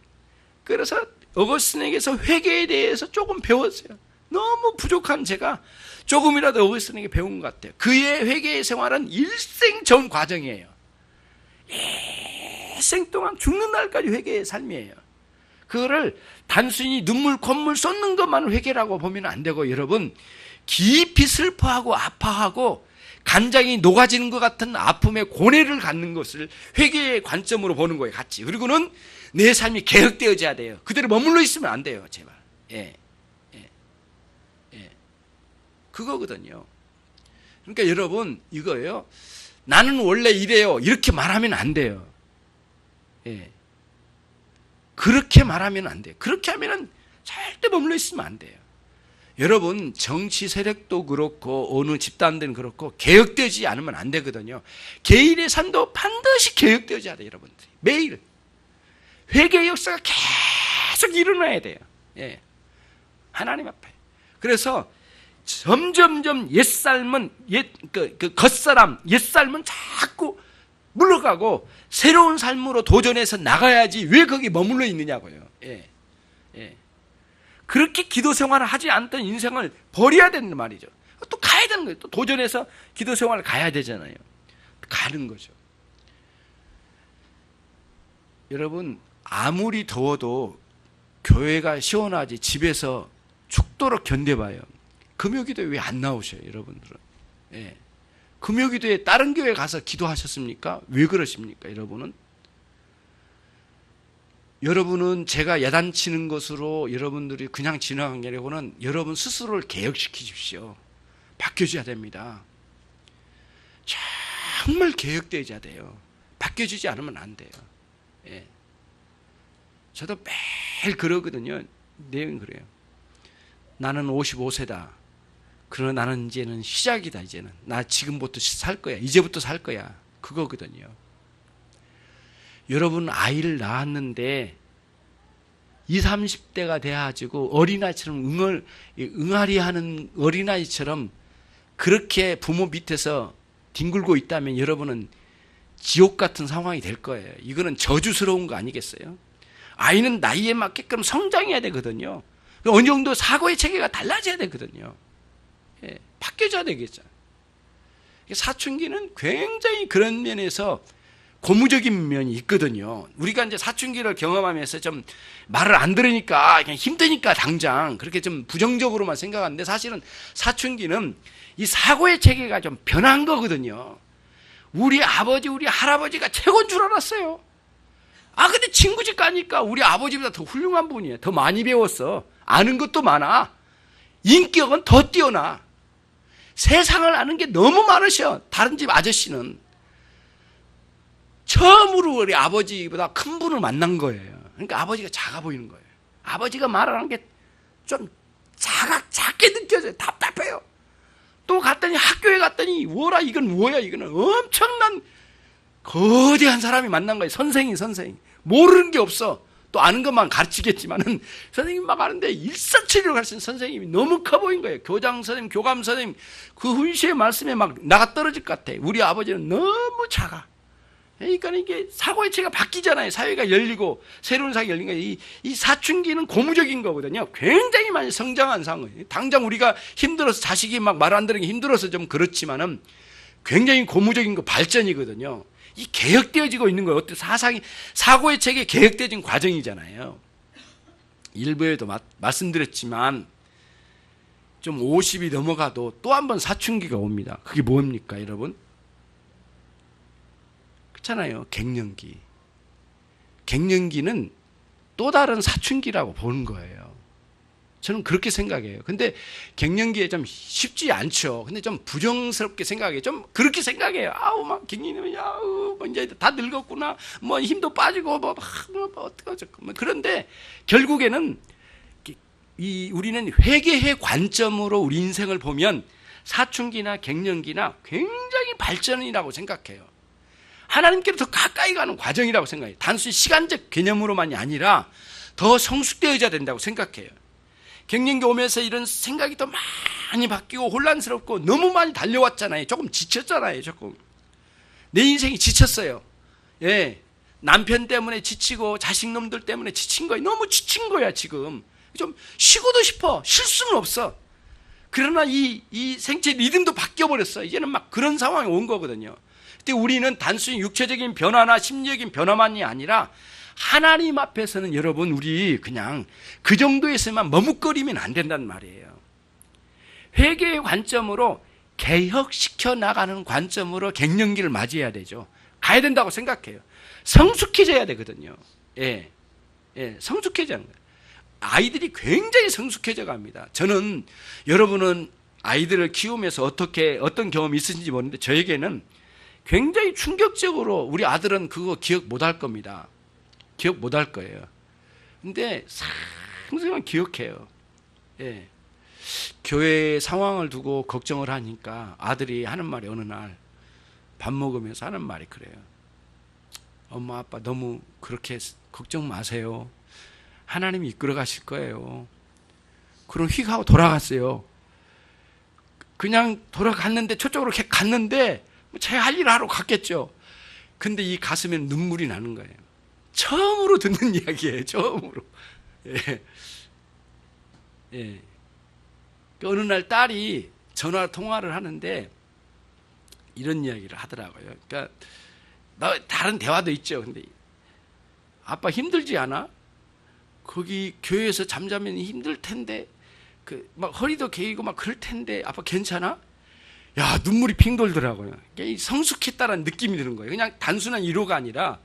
그래서 어거스틴에게서 회개에 대해서 조금 배웠어요. 너무 부족한 제가 조금이라도 어거스틴에게 배운 것 같아요. 그의 회개의 생활은 일생 전 과정이에요. 일생 동안 죽는 날까지 회개의 삶이에요. 그거를 단순히 눈물 콧물 쏟는 것만 회개라고 보면 안 되고, 여러분, 깊이 슬퍼하고 아파하고 간장이 녹아지는 것 같은 아픔의 고뇌를 갖는 것을 회개의 관점으로 보는 거예요, 같이. 그리고는 내 삶이 개혁되어져야 돼요. 그대로 머물러 있으면 안 돼요, 제발. 그거거든요. 그러니까 여러분, 이거예요. 나는 원래 이래요. 이렇게 말하면 안 돼요. 그렇게 말하면 안 돼요. 그렇게 하면은 절대 머물러 있으면 안 돼요. 여러분, 정치 세력도 그렇고 어느 집단들은 그렇고 개혁되지 않으면 안 되거든요. 개인의 삶도 반드시 개혁되어져야 돼요, 여러분들이. 매일 회개의 역사가 계속 일어나야 돼요. 하나님 앞에. 그래서 점점점 옛삶은 겉사람 옛삶은 자꾸 물러가고 새로운 삶으로 도전해서 나가야지 왜 거기 머물러 있느냐고요. 그렇게 기도 생활을 하지 않던 인생을 버려야 된단 말이죠. 또 가야 되는 거예요. 또 도전해서 기도 생활을 가야 되잖아요. 가는 거죠. 여러분, 아무리 더워도 교회가 시원하지 집에서 죽도록 견뎌봐요. 금요기도에 왜 안 나오셔요, 여러분들은? 금요기도에 다른 교회 가서 기도하셨습니까? 왜 그러십니까, 여러분은? 여러분은 제가 야단치는 것으로 여러분들이 그냥 지나간 게 아니고는 여러분 스스로를 개혁시키십시오. 바뀌어져야 됩니다. 정말 개혁되어야 돼요. 바뀌어지지 않으면 안 돼요. 저도 매일 그러거든요. 내용은 그래요. 나는 55세다. 그러나 나는 이제는 시작이다. 이제는 나 지금부터 살 거야. 이제부터 살 거야. 그거거든요. 여러분, 아이를 낳았는데 20, 30대가 돼가지고 어린아이처럼 응아리 하는 어린아이처럼 그렇게 부모 밑에서 뒹굴고 있다면 여러분은 지옥 같은 상황이 될 거예요. 이거는 저주스러운 거 아니겠어요? 아이는 나이에 맞게끔 성장해야 되거든요. 어느 정도 사고의 체계가 달라져야 되거든요. 바뀌어져야 되겠죠. 사춘기는 굉장히 그런 면에서 고무적인 면이 있거든요. 우리가 이제 사춘기를 경험하면서 좀 말을 안 들으니까 그냥 힘드니까 당장 그렇게 좀 부정적으로만 생각하는데 사실은 사춘기는 이 사고의 체계가 좀 변한 거거든요. 우리 아버지, 우리 할아버지가 최고인 줄 알았어요. 근데 친구 집 가니까 우리 아버지보다 더 훌륭한 분이에요. 더 많이 배웠어. 아는 것도 많아. 인격은 더 뛰어나. 세상을 아는 게 너무 많으셔. 다른 집 아저씨는. 처음으로 우리 아버지보다 큰 분을 만난 거예요. 그러니까 아버지가 작아 보이는 거예요. 아버지가 말하는 게 좀 작게 느껴져요. 답답해요. 또 갔더니 학교에 갔더니 뭐라 이건 뭐야 이거는 엄청난 거대한 사람이 만난 거예요. 선생님. 모르는 게 없어. 또 아는 것만 가르치겠지만은 선생님 막 하는데 일사천리로 가르치는 선생님이 너무 커 보인 거예요. 교장 선생님, 교감 선생님 그 훈시의 말씀에 막 나가 떨어질 것 같아. 우리 아버지는 너무 작아. 그러니까 이게 사고의 체가 바뀌잖아요. 사회가 열리고 새로운 사회가 열린 거예요. 이 사춘기는 고무적인 거거든요. 굉장히 많이 성장한 상황이에요. 당장 우리가 힘들어서 자식이 막 말 안 들은 게 힘들어서 좀 그렇지만은 굉장히 고무적인 거 발전이거든요. 이 개혁되어지고 있는 거예요. 어때 사고의 체계 개혁되어진 과정이잖아요. 일부에도 말씀드렸지만 좀 50이 넘어가도 또 한 번 사춘기가 옵니다. 그게 뭡니까, 여러분? 그렇잖아요. 갱년기. 갱년기는 또 다른 사춘기라고 보는 거예요. 저는 그렇게 생각해요. 근데 갱년기에 좀 쉽지 않죠. 근데 좀 부정스럽게 생각해요. 좀 그렇게 생각해요. 막 갱년이면 뭐 이제 다 늙었구나. 뭐 힘도 빠지고 뭐 어떡하죠. 그런데 결국에는 우리는 회개의 관점으로 우리 인생을 보면 사춘기나 갱년기나 굉장히 발전이라고 생각해요. 하나님께로 더 가까이 가는 과정이라고 생각해요. 단순히 시간적 개념으로만이 아니라 더 성숙되어져야 된다고 생각해요. 갱년기 오면서 이런 생각이 더 많이 바뀌고 혼란스럽고 너무 많이 달려왔잖아요. 조금 지쳤잖아요. 조금 내 인생이 지쳤어요. 예, 남편 때문에 지치고 자식놈들 때문에 지친 거예요. 너무 지친 거야. 지금 좀 쉬고도 싶어. 쉴 수는 없어. 그러나 이 생체 리듬도 바뀌어버렸어. 이제는 막 그런 상황이 온 거거든요. 근데 우리는 단순히 육체적인 변화나 심리적인 변화만이 아니라 하나님 앞에서는 여러분 우리 그냥 그 정도에서만 머뭇거리면 안 된다는 말이에요. 회개의 관점으로 개혁시켜 나가는 관점으로 갱년기를 맞이해야 되죠. 가야 된다고 생각해요. 성숙해져야 되거든요. 예, 성숙해져야 합니다. 아이들이 굉장히 성숙해져 갑니다. 저는 여러분은 아이들을 키우면서 어떤 경험이 있으신지 모르는데 저에게는 굉장히 충격적으로 우리 아들은 그거 기억 못할 겁니다. 기억 못할 거예요. 근데 상상만 기억해요. 예. 교회 상황을 두고 걱정을 하니까 아들이 하는 말이 어느 날 밥 먹으면서 하는 말이 그래요. 엄마 아빠 너무 그렇게 걱정 마세요. 하나님이 이끌어 가실 거예요. 그럼 휙 하고 돌아갔어요. 그냥 돌아갔는데 저쪽으로 이렇게 갔는데 제 할 일을 하러 갔겠죠. 근데 이 가슴에 눈물이 나는 거예요. 처음으로 듣는 이야기예요. 처음으로. 예. 어느 날 딸이 전화 통화를 하는데 이런 이야기를 하더라고요. 그러니까 다른 대화도 있죠. 근데 아빠 힘들지 않아? 거기 교회에서 잠자면 힘들 텐데 막 허리도 개이고 막 그럴 텐데 아빠 괜찮아? 야, 눈물이 핑 돌더라고요. 성숙했다라는 느낌이 드는 거예요. 그냥 단순한 위로가 아니라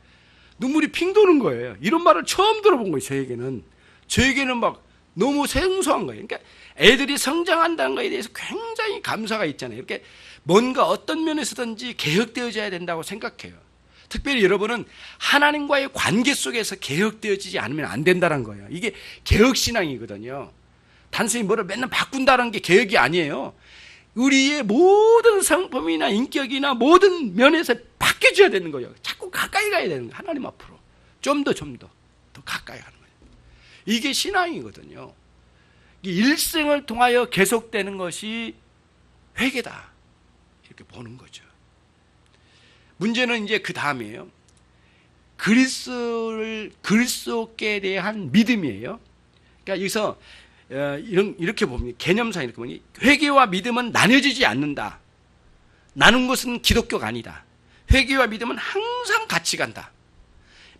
눈물이 핑 도는 거예요. 이런 말을 처음 들어본 거예요. 저에게는 막 너무 생소한 거예요. 그러니까 애들이 성장한다는 거에 대해서 굉장히 감사가 있잖아요. 이렇게 뭔가 어떤 면에서든지 개혁되어져야 된다고 생각해요. 특별히 여러분은 하나님과의 관계 속에서 개혁되어지지 않으면 안 된다는 거예요. 이게 개혁신앙이거든요. 단순히 뭐를 맨날 바꾼다는 게 개혁이 아니에요. 우리의 모든 성품이나 인격이나 모든 면에서 바뀌어져야 되는 거예요. 자꾸 가까이 가야 되는 거예요. 하나님 앞으로. 좀 더 가까이 가는 거예요. 이게 신앙이거든요. 일생을 통하여 계속되는 것이 회개다. 이렇게 보는 거죠. 문제는 이제 그 다음이에요. 그리스도께 대한 믿음이에요. 그러니까 여기서 이렇게 보면 개념상 이렇게 보니 회개와 믿음은 나뉘어지지 않는다. 나눈 것은 기독교가 아니다. 회개와 믿음은 항상 같이 간다.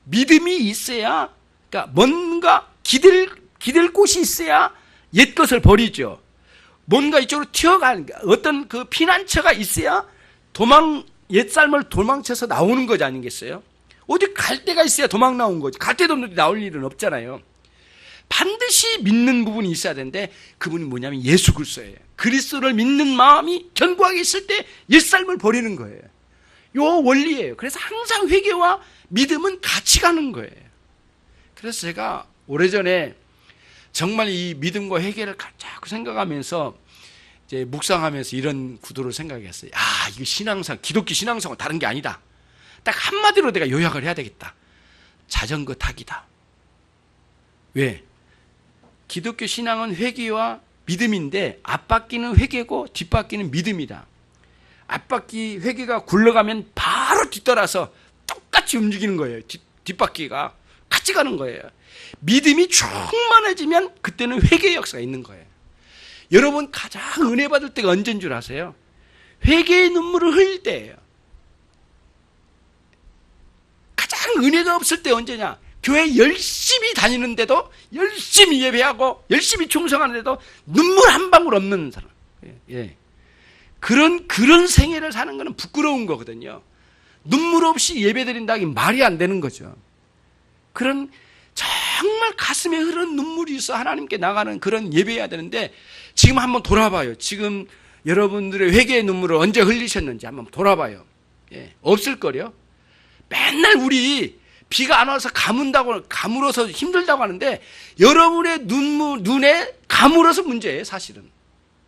믿음이 있어야, 그러니까 뭔가 기댈 곳이 있어야 옛 것을 버리죠. 뭔가 이쪽으로 튀어가는 어떤 그 피난처가 있어야 옛 삶을 도망쳐서 나오는 거지 아니겠어요? 어디 갈 데가 있어야 도망 나온 거지. 갈 데도 없는데 나올 일은 없잖아요. 반드시 믿는 부분이 있어야 되는데 그분이 뭐냐면 예수 그리스도예요. 그리스도를 믿는 마음이 견고하게 있을 때 옛삶을 버리는 거예요. 요 원리예요. 그래서 항상 회개와 믿음은 같이 가는 거예요. 그래서 제가 오래전에 정말 이 믿음과 회개를 자꾸 생각하면서 이제 묵상하면서 이런 구도를 생각했어요. 아, 이거 신앙상, 기독교 신앙상은 다른 게 아니다. 딱 한마디로 내가 요약을 해야 되겠다. 자전거 타기다. 왜? 기독교 신앙은 회개와 믿음인데 앞바퀴는 회개고 뒷바퀴는 믿음이다. 앞바퀴 회개가 굴러가면 바로 뒤따라서 똑같이 움직이는 거예요. 뒷바퀴가 같이 가는 거예요. 믿음이 충만해지면 그때는 회개의 역사가 있는 거예요. 여러분 가장 은혜 받을 때가 언제인 줄 아세요? 회개의 눈물을 흘릴 때예요. 가장 은혜가 없을 때 언제냐? 교회 열심히 다니는데도 열심히 예배하고 열심히 충성하는데도 눈물 한 방울 없는 사람. 예. 그런 생애를 사는 것은 부끄러운 거거든요. 눈물 없이 예배드린다기 말이 안 되는 거죠. 그런 정말 가슴에 흐르는 눈물이 있어 하나님께 나가는 그런 예배해야 되는데 지금 한번 돌아봐요. 지금 여러분들의 회개의 눈물을 언제 흘리셨는지 한번 돌아봐요. 예. 없을걸요? 맨날 우리 비가 안 와서 가물어서 힘들다고 하는데 여러분의 눈에 가물어서 문제예요, 사실은.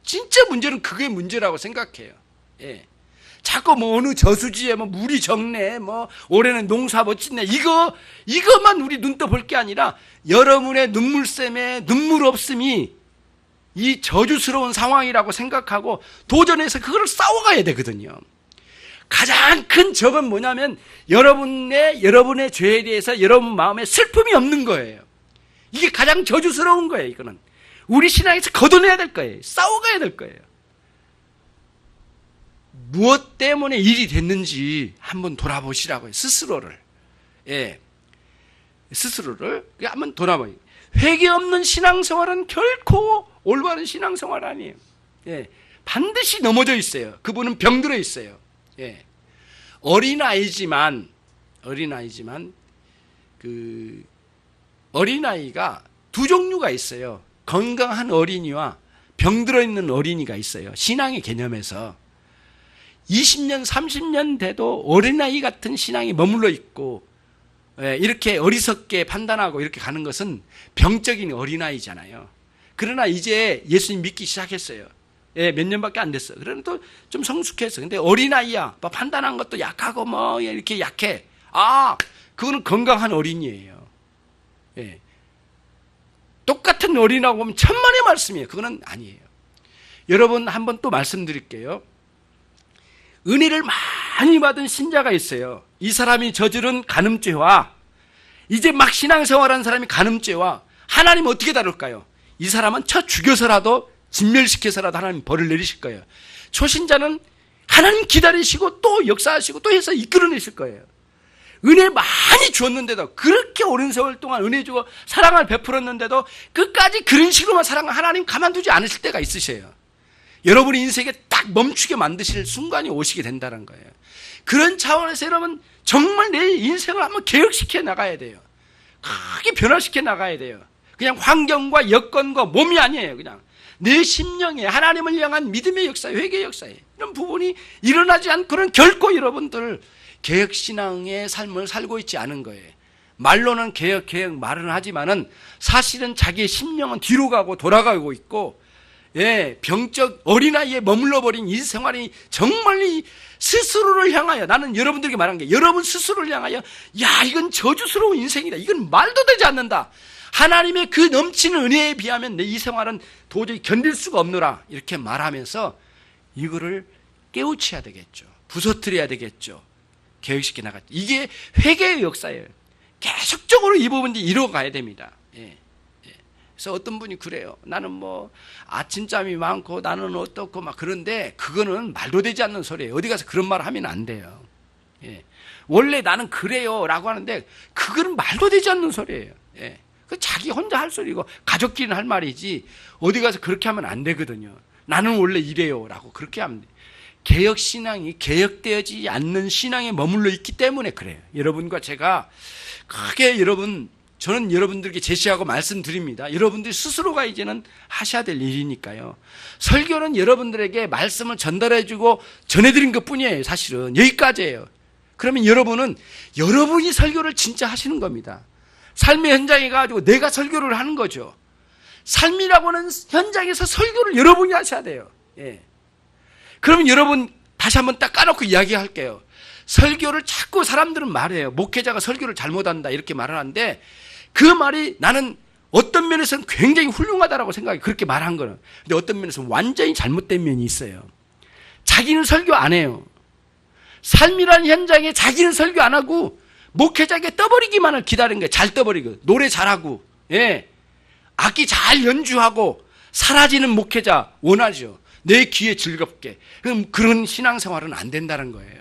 진짜 문제는 그게 문제라고 생각해요. 예. 자꾸 뭐 어느 저수지에 뭐 물이 적네, 뭐 올해는 농사 멋진네, 이것만 우리 눈 떠 볼 게 아니라 여러분의 눈물샘에 눈물 없음이 이 저주스러운 상황이라고 생각하고 도전해서 그걸 싸워가야 되거든요. 가장 큰 적은 뭐냐면 여러분의 죄에 대해서 여러분 마음에 슬픔이 없는 거예요. 이게 가장 저주스러운 거예요. 이거는 우리 신앙에서 걷어내야 될 거예요. 싸워가야 될 거예요. 무엇 때문에 일이 됐는지 한번 돌아보시라고요. 스스로를. 예. 스스로를 한번 돌아봐요. 회개 없는 신앙생활은 결코 올바른 신앙생활 아니에요. 예. 반드시 넘어져 있어요. 그분은 병들어 있어요. 예. 어린아이지만 어린아이가 두 종류가 있어요. 건강한 어린이와 병들어 있는 어린이가 있어요. 신앙의 개념에서 20년, 30년 돼도 어린아이 같은 신앙이 머물러 있고 이렇게 어리석게 판단하고 이렇게 가는 것은 병적인 어린아이잖아요. 그러나 이제 예수님 믿기 시작했어요. 예, 몇 년밖에 안 됐어. 그러나 또 좀 성숙했어. 근데 어린아이야. 판단한 것도 약하고 뭐 이렇게 약해. 아, 그거는 건강한 어린이에요. 예. 똑같은 어린아이라고 보면 천만의 말씀이에요. 그거는 아니에요. 여러분 한번 또 말씀드릴게요. 은혜를 많이 받은 신자가 있어요. 이 사람이 저지른 간음죄와 이제 막 신앙생활하는 사람이 간음죄와 하나님 어떻게 다룰까요? 이 사람은 쳐 죽여서라도 진멸시켜서라도 하나님 벌을 내리실 거예요. 초신자는 하나님 기다리시고 또 역사하시고 또 해서 이끌어내실 거예요. 은혜 많이 주었는데도 그렇게 오랜 세월 동안 은혜 주고 사랑을 베풀었는데도 끝까지 그런 식으로만 사랑을 하나님 가만두지 않으실 때가 있으셔요. 여러분의 인생에 딱 멈추게 만드실 순간이 오시게 된다는 거예요. 그런 차원에서 여러분 정말 내 인생을 한번 개혁시켜 나가야 돼요. 크게 변화시켜 나가야 돼요. 그냥 환경과 여건과 몸이 아니에요. 그냥 내 심령에 하나님을 향한 믿음의 역사, 회개의 역사에 이런 부분이 일어나지 않고는 결코 여러분들 개혁신앙의 삶을 살고 있지 않은 거예요. 말로는 개혁 말은 하지만은 사실은 자기의 심령은 뒤로 가고 돌아가고 있고, 예, 병적 어린아이에 머물러버린 이 생활이 정말 이 스스로를 향하여, 나는 여러분들에게 말한 게 여러분 스스로를 향하여 야, 이건 저주스러운 인생이다. 이건 말도 되지 않는다. 하나님의 그 넘치는 은혜에 비하면 내 이 생활은 도저히 견딜 수가 없노라. 이렇게 말하면서 이거를 깨우쳐야 되겠죠. 부서뜨려야 되겠죠. 개혁시켜 나갔죠. 이게 회개의 역사예요. 계속적으로 이 부분이 이루어가야 됩니다. 예. 그래서 어떤 분이 그래요. 나는 뭐 아침잠이 많고 나는 어떻고 막 그런데 그거는 말도 되지 않는 소리예요. 어디 가서 그런 말 하면 안 돼요. 예. 원래 나는 그래요 라고 하는데 그거는 말도 되지 않는 소리예요. 예. 그 자기 혼자 할 소리고 가족끼리는 할 말이지 어디 가서 그렇게 하면 안 되거든요. 나는 원래 이래요 라고 그렇게 하면 돼. 개혁신앙이 개혁되어지지 않는 신앙에 머물러 있기 때문에 그래요. 여러분과 제가 크게 저는 여러분들께 제시하고 말씀드립니다. 여러분들이 스스로가 이제는 하셔야 될 일이니까요. 설교는 여러분들에게 말씀을 전달해주고 전해드린 것 뿐이에요. 사실은 여기까지예요. 그러면 여러분이 설교를 진짜 하시는 겁니다. 삶의 현장에 가지고 내가 설교를 하는 거죠. 삶이라고는 현장에서 설교를 여러분이 하셔야 돼요. 예. 그러면 여러분 다시 한번 딱 까놓고 이야기할게요. 설교를 자꾸 사람들은 말해요. 목회자가 설교를 잘못한다 이렇게 말을 하는데 그 말이 나는 어떤 면에서는 굉장히 훌륭하다라고 생각해. 그렇게 말한 거는. 근데 어떤 면에서는 완전히 잘못된 면이 있어요. 자기는 설교 안 해요. 삶이라는 현장에 자기는 설교 안 하고 목회자에게 떠버리기만을 기다리는 거예요. 잘 떠버리고 노래 잘하고 예. 악기 잘 연주하고 사라지는 목회자 원하죠. 내 귀에 즐겁게. 그럼 그런 신앙생활은 안 된다는 거예요.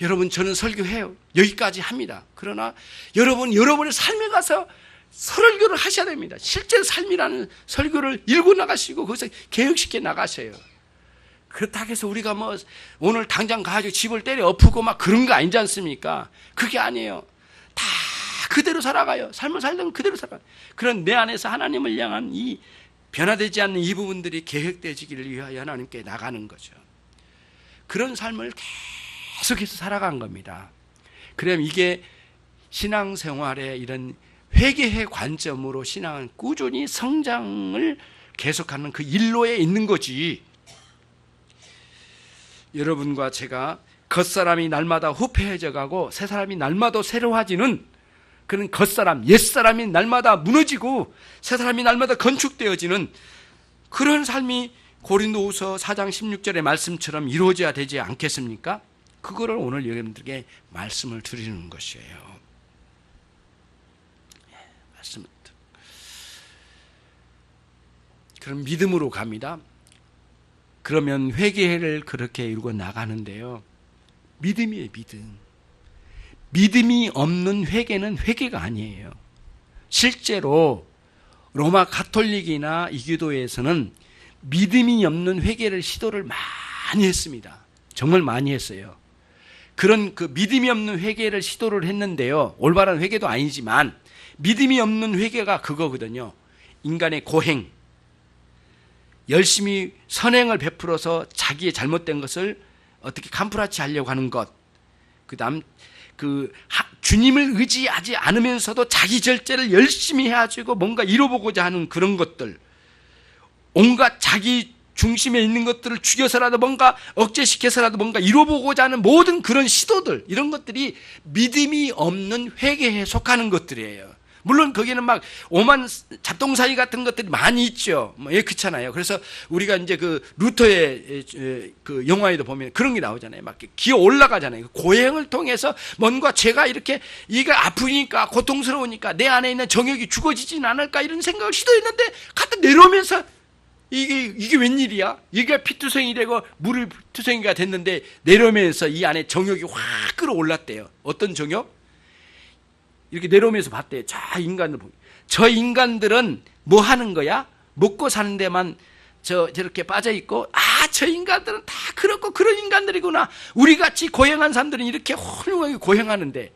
여러분 저는 설교해요. 여기까지 합니다. 그러나 여러분의 삶에 가서 설교를 하셔야 됩니다. 실제 삶이라는 설교를 읽고 나가시고 거기서 개혁시켜 나가셔요. 그렇다고 해서 우리가 오늘 당장 가가지고 집을 때려 엎고 막 그런 거 아니지 않습니까? 그게 아니에요. 다 그대로 살아가요. 삶을 살려면 그대로 살아가요. 그런 내 안에서 하나님을 향한 이 변화되지 않는 이 부분들이 개혁되지기를 위하여 하나님께 나가는 거죠. 그런 삶을 계속해서 살아간 겁니다. 그럼 이게 신앙생활의 이런 회개의 관점으로 신앙은 꾸준히 성장을 계속하는 그 일로에 있는 거지. 여러분과 제가 겉사람이 날마다 후패해져 가고 새 사람이 날마다 새로워지는 그런 겉사람, 옛사람이 날마다 무너지고 새 사람이 날마다 건축되어지는 그런 삶이 고린도후서 4장 16절의 말씀처럼 이루어져야 되지 않겠습니까? 그거를 오늘 여러분들에게 말씀을 드리는 것이에요. 말씀. 그럼 믿음으로 갑니다. 그러면 회개를 그렇게 이루고 나가는데요. 믿음이에요, 믿음. 믿음이 없는 회개는 회개가 아니에요. 실제로 로마 가톨릭이나 이교도에서는 믿음이 없는 회개를 시도를 많이 했습니다. 정말 많이 했어요. 그런 그 믿음이 없는 회개를 시도를 했는데요. 올바른 회개도 아니지만 믿음이 없는 회개가 그거거든요. 인간의 고행. 열심히 선행을 베풀어서 자기의 잘못된 것을 어떻게 감프라치 하려고 하는 것. 그다음 주님을 의지하지 않으면서도 자기 절제를 열심히 해가지고 뭔가 이뤄보고자 하는 그런 것들. 온갖 자기 중심에 있는 것들을 죽여서라도 뭔가 억제시켜서라도 뭔가 이뤄보고자 하는 모든 그런 시도들, 이런 것들이 믿음이 없는 회개에 속하는 것들이에요. 물론 거기는 막 오만 잡동사니 같은 것들이 많이 있죠. 예, 그렇잖아요. 그래서 우리가 이제 그 루터의 그 영화에도 보면 그런 게 나오잖아요. 막 기어 올라가잖아요. 고행을 통해서 뭔가 제가 이렇게 이가 아프니까 고통스러우니까 내 안에 있는 정욕이 죽어지진 않을까 이런 생각을 시도했는데 갖다 내려오면서 이게 웬일이야? 이게 피투성이 되고 물이 투성이가 됐는데 내려오면서 이 안에 정욕이 확 끌어올랐대요. 어떤 정욕? 이렇게 내려오면서 봤대요. 저 인간들은 뭐 하는 거야? 먹고 사는 데만 저렇게 빠져 있고, 저 인간들은 다 그렇고 그런 인간들이구나. 우리 같이 고행한 사람들은 이렇게 훌륭하게 고행하는데,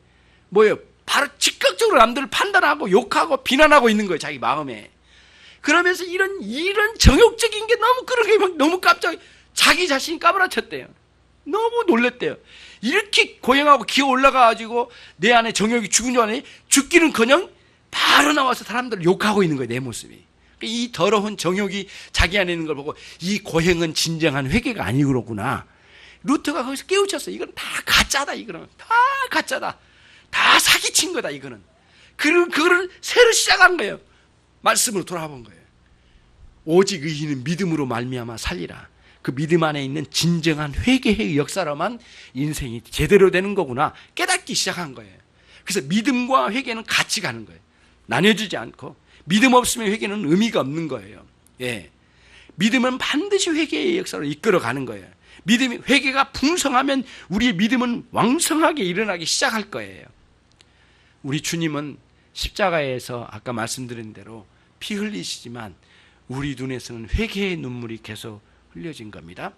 뭐예요? 바로 즉각적으로 남들을 판단하고 욕하고 비난하고 있는 거예요. 자기 마음에. 그러면서 이런 정욕적인 게 너무 그렇게 막 너무 깜짝, 자기 자신이 까무라쳤대요. 너무 놀랬대요. 이렇게 고행하고 기어 올라가가지고 내 안에 정욕이 죽은 줄 아니? 죽기는커녕 바로 나와서 사람들을 욕하고 있는 거예요. 내 모습이. 이 더러운 정욕이 자기 안에 있는 걸 보고 이 고행은 진정한 회개가 아니구나. 루터가 거기서 깨우쳤어요. 이건 다 가짜다. 이거는 다 가짜다. 다 사기친 거다. 이거는. 그거를 새로 시작한 거예요. 말씀으로 돌아본 거예요. 오직 의인은 믿음으로 말미암아 살리라. 그 믿음 안에 있는 진정한 회개의 역사로만 인생이 제대로 되는 거구나 깨닫기 시작한 거예요. 그래서 믿음과 회개는 같이 가는 거예요. 나뉘어지지 않고. 믿음 없으면 회개는 의미가 없는 거예요. 예. 믿음은 반드시 회개의 역사로 이끌어가는 거예요. 회개가 풍성하면 우리의 믿음은 왕성하게 일어나기 시작할 거예요. 우리 주님은 십자가에서 아까 말씀드린 대로 피 흘리시지만, 우리 눈에서는 회개의 눈물이 계속 흘려진 겁니다.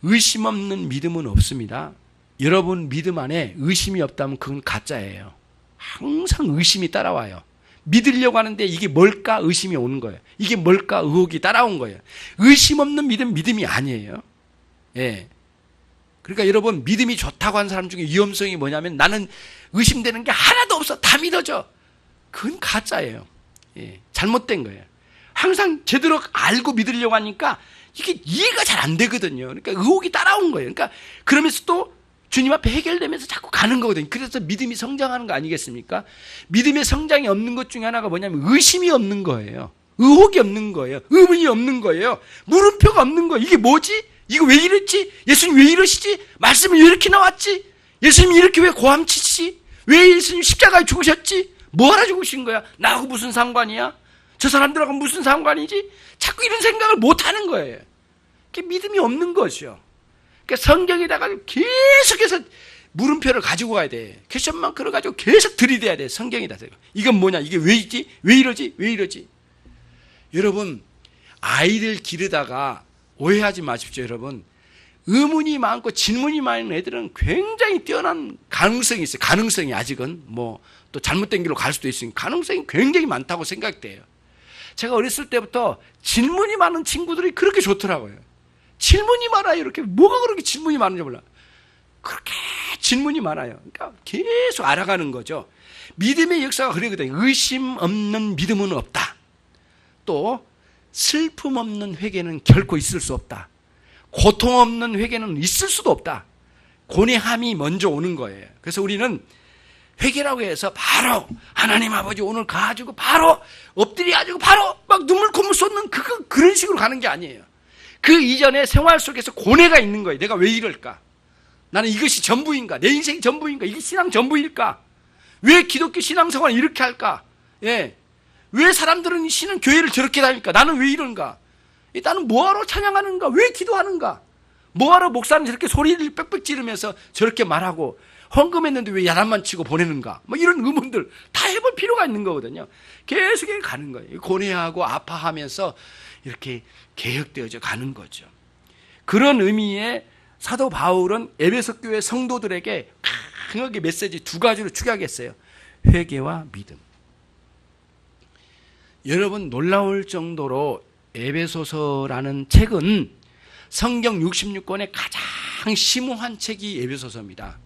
의심 없는 믿음은 없습니다. 여러분 믿음 안에 의심이 없다면 그건 가짜예요. 항상 의심이 따라와요. 믿으려고 하는데 이게 뭘까 의심이 오는 거예요. 이게 뭘까 의혹이 따라온 거예요. 의심 없는 믿음이 아니에요. 예. 그러니까 여러분 믿음이 좋다고 하는 사람 중에 위험성이 뭐냐면 나는 의심되는 게 하나도 없어. 다 믿어져. 그건 가짜예요. 예. 잘못된 거예요. 항상 제대로 알고 믿으려고 하니까 이게 이해가 잘 안 되거든요. 그러니까 의혹이 따라온 거예요. 그러니까 그러면서 또 주님 앞에 해결되면서 자꾸 가는 거거든요. 그래서 믿음이 성장하는 거 아니겠습니까? 믿음의 성장이 없는 것 중에 하나가 뭐냐면 의심이 없는 거예요. 의혹이 없는 거예요. 의문이 없는 거예요. 물음표가 없는 거예요. 이게 뭐지? 이거 왜 이랬지? 예수님 왜 이러시지? 말씀이 왜 이렇게 나왔지? 예수님이 이렇게 왜 고함치시지? 왜 예수님 십자가에 죽으셨지? 뭐하러 죽으신 거야? 나하고 무슨 상관이야? 저 사람들하고 무슨 상관이지? 자꾸 이런 생각을 못 하는 거예요. 그게 믿음이 없는 거죠. 그러니까 성경에다가 계속해서 물음표를 가지고 가야 돼. 퀘스천마크를 가지고 계속 들이대야 돼. 성경에다. 이건 뭐냐? 이게 왜 있지? 왜 이러지? 왜 이러지? 여러분, 아이를 기르다가 오해하지 마십시오, 여러분. 의문이 많고 질문이 많은 애들은 굉장히 뛰어난 가능성이 있어요. 가능성이 아직은 뭐 또 잘못된 길로 갈 수도 있으니까 가능성이 굉장히 많다고 생각돼요. 제가 어렸을 때부터 질문이 많은 친구들이 그렇게 좋더라고요. 질문이 많아요. 이렇게 뭐가 그렇게 질문이 많은지 몰라. 그렇게 질문이 많아요. 그러니까 계속 알아가는 거죠. 믿음의 역사가 그러거든요. 의심 없는 믿음은 없다. 또 슬픔 없는 회개는 결코 있을 수 없다. 고통 없는 회개는 있을 수도 없다. 고뇌함이 먼저 오는 거예요. 그래서 우리는 회개라고 해서 바로 하나님 아버지 오늘 가지고 바로 엎드려가지고 바로 막 눈물 콧물 쏟는 그런 식으로 가는 게 아니에요. 그 이전에 생활 속에서 고뇌가 있는 거예요. 내가 왜 이럴까? 나는 이것이 전부인가? 내 인생이 전부인가? 이게 신앙 전부일까? 왜 기독교 신앙생활을 이렇게 할까? 예. 왜 사람들은 신은 교회를 저렇게 다닐까? 나는 왜 이런가? 나는 뭐하러 찬양하는가? 왜 기도하는가? 뭐하러 목사는 저렇게 소리를 빽빽 지르면서 저렇게 말하고 헌금했는데 왜 야단만 치고 보내는가? 뭐 이런 의문들 다 해볼 필요가 있는 거거든요. 계속 가는 거예요. 고뇌하고 아파하면서 이렇게 개혁되어져 가는 거죠. 그런 의미의 사도 바울은 에베소 교회 성도들에게 강하게 메시지 두 가지로 축약했어요. 회개와 믿음. 여러분 놀라울 정도로 에베소서라는 책은 성경 66권의 가장 심오한 책이 에베소서입니다.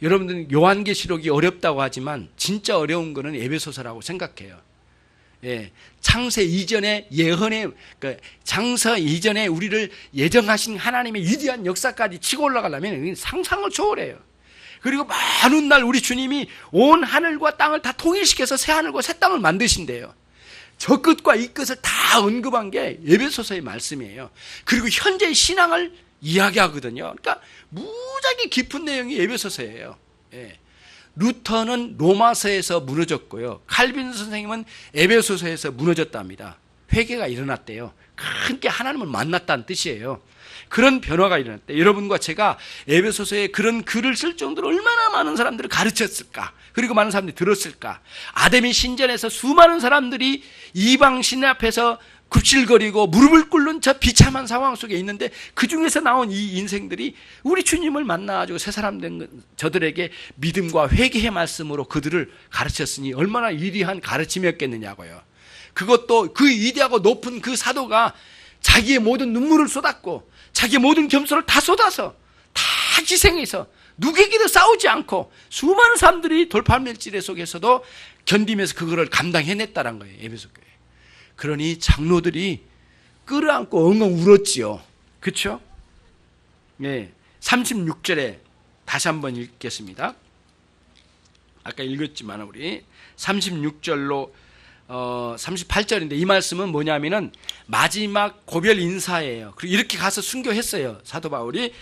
여러분들은 요한계시록이 어렵다고 하지만 진짜 어려운 거는 에베소서라고 생각해요. 예, 창세 이전에 예언의 창세 이전에 우리를 예정하신 하나님의 위대한 역사까지 치고 올라가려면 상상을 초월해요. 그리고 많은 날 우리 주님이 온 하늘과 땅을 다 통일시켜서 새 하늘과 새 땅을 만드신대요. 저 끝과 이 끝을 다 언급한 게 에베소서의 말씀이에요. 그리고 현재의 신앙을 이야기하거든요. 그러니까 무지하게 깊은 내용이 에베소서예요. 예. 루터는 로마서에서 무너졌고요. 칼빈 선생님은 에베소서에서 무너졌답니다. 회개가 일어났대요. 크게 하나님을 만났다는 뜻이에요. 그런 변화가 일어났대요. 여러분과 제가 에베소서에 그런 글을 쓸 정도로 얼마나 많은 사람들을 가르쳤을까? 그리고 많은 사람들이 들었을까? 아담의 신전에서 수많은 사람들이 이방 신 앞에서 굽실거리고 무릎을 꿇는 저 비참한 상황 속에 있는데 그 중에서 나온 이 인생들이 우리 주님을 만나가지고 새 사람 된 저들에게 믿음과 회개의 말씀으로 그들을 가르쳤으니 얼마나 위대한 가르침이었겠느냐고요. 그것도 그 위대하고 높은 그 사도가 자기의 모든 눈물을 쏟았고 자기의 모든 겸손을 다 쏟아서 다 희생해서 누구에게도 싸우지 않고 수많은 사람들이 돌팔매질의 속에서도 견디면서 그거를 감당해냈다는 거예요. 에베소 교회. 그러니 장로들이 끌어안고 엉엉 울었지요. 그렇죠? 네, 36절에 다시 한번 읽겠습니다. 아까 읽었지만 우리 36절로 38절인데 이 말씀은 뭐냐면은 마지막 고별 인사예요. 그리고 이렇게 가서 순교했어요. 사도 바울이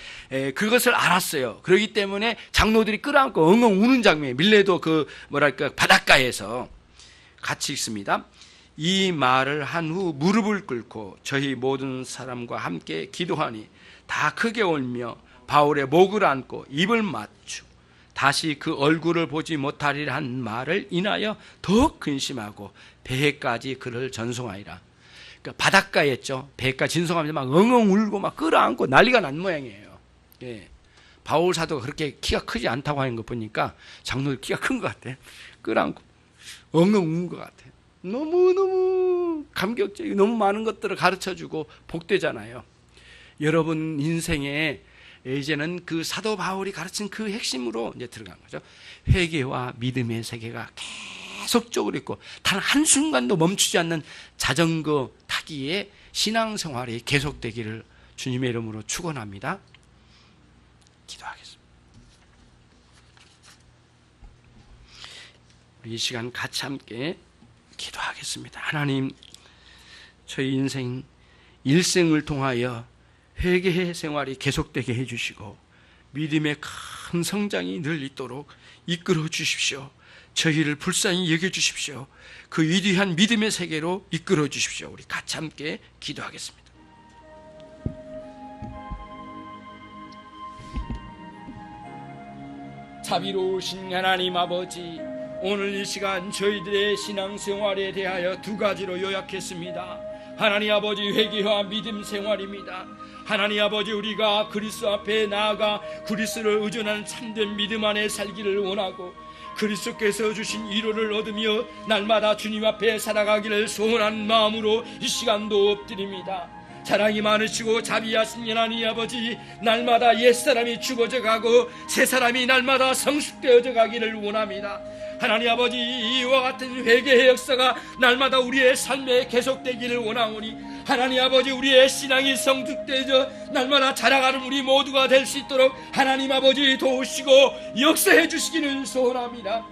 그것을 알았어요. 그렇기 때문에 장로들이 끌어안고 엉엉 우는 장면이 밀레도 그 뭐랄까 바닷가에서 같이 읽습니다. 이 말을 한 후 무릎을 꿇고 저희 모든 사람과 함께 기도하니 다 크게 울며 바울의 목을 안고 입을 맞추 다시 그 얼굴을 보지 못하리라 한 말을 인하여 더욱 근심하고 배에까지 그를 전송하리라. 그 바닷가였죠. 배가 진성하면서 막 엉엉 울고 막 끌어안고 난리가 난 모양이에요. 예. 바울 사도가 그렇게 키가 크지 않다고 하는 거 보니까 장로들 키가 큰 것 같아. 끌어안고 엉엉 우는 것 같아. 너무너무 감격적이고 너무 많은 것들을 가르쳐주고 복되잖아요. 여러분 인생에 이제는 그 사도 바울이 가르친 그 핵심으로 이제 들어간 거죠. 회개와 믿음의 세계가 계속적으로 있고 단 한순간도 멈추지 않는 자전거 타기의 신앙생활이 계속되기를 주님의 이름으로 축원합니다. 기도하겠습니다. 우리 이 시간 같이 함께 기도하겠습니다. 하나님, 저희 인생 일생을 통하여 회개의 생활이 계속되게 해주시고 믿음의 큰 성장이 늘 있도록 이끌어 주십시오. 저희를 불쌍히 여겨주십시오. 그 위대한 믿음의 세계로 이끌어 주십시오. 우리 같이 함께 기도하겠습니다. 자비로우신 하나님 아버지, 오늘 이 시간 저희들의 신앙생활에 대하여 두 가지로 요약했습니다. 하나님 아버지, 회개와 믿음 생활입니다. 하나님 아버지, 우리가 그리스도 앞에 나아가 그리스도를 의존하는 참된 믿음 안에 살기를 원하고 그리스도께서 주신 위로를 얻으며 날마다 주님 앞에 살아가기를 소원한 마음으로 이 시간도 엎드립니다. 사랑이 많으시고 자비하신 하나님 아버지, 날마다 옛사람이 죽어져 가고 새사람이 날마다 성숙되어져 가기를 원합니다. 하나님 아버지, 이와 같은 회개의 역사가 날마다 우리의 삶에 계속되기를 원하오니 하나님 아버지, 우리의 신앙이 성숙되어져 날마다 자라가는 우리 모두가 될 수 있도록 하나님 아버지 도우시고 역사해 주시기를 소원합니다.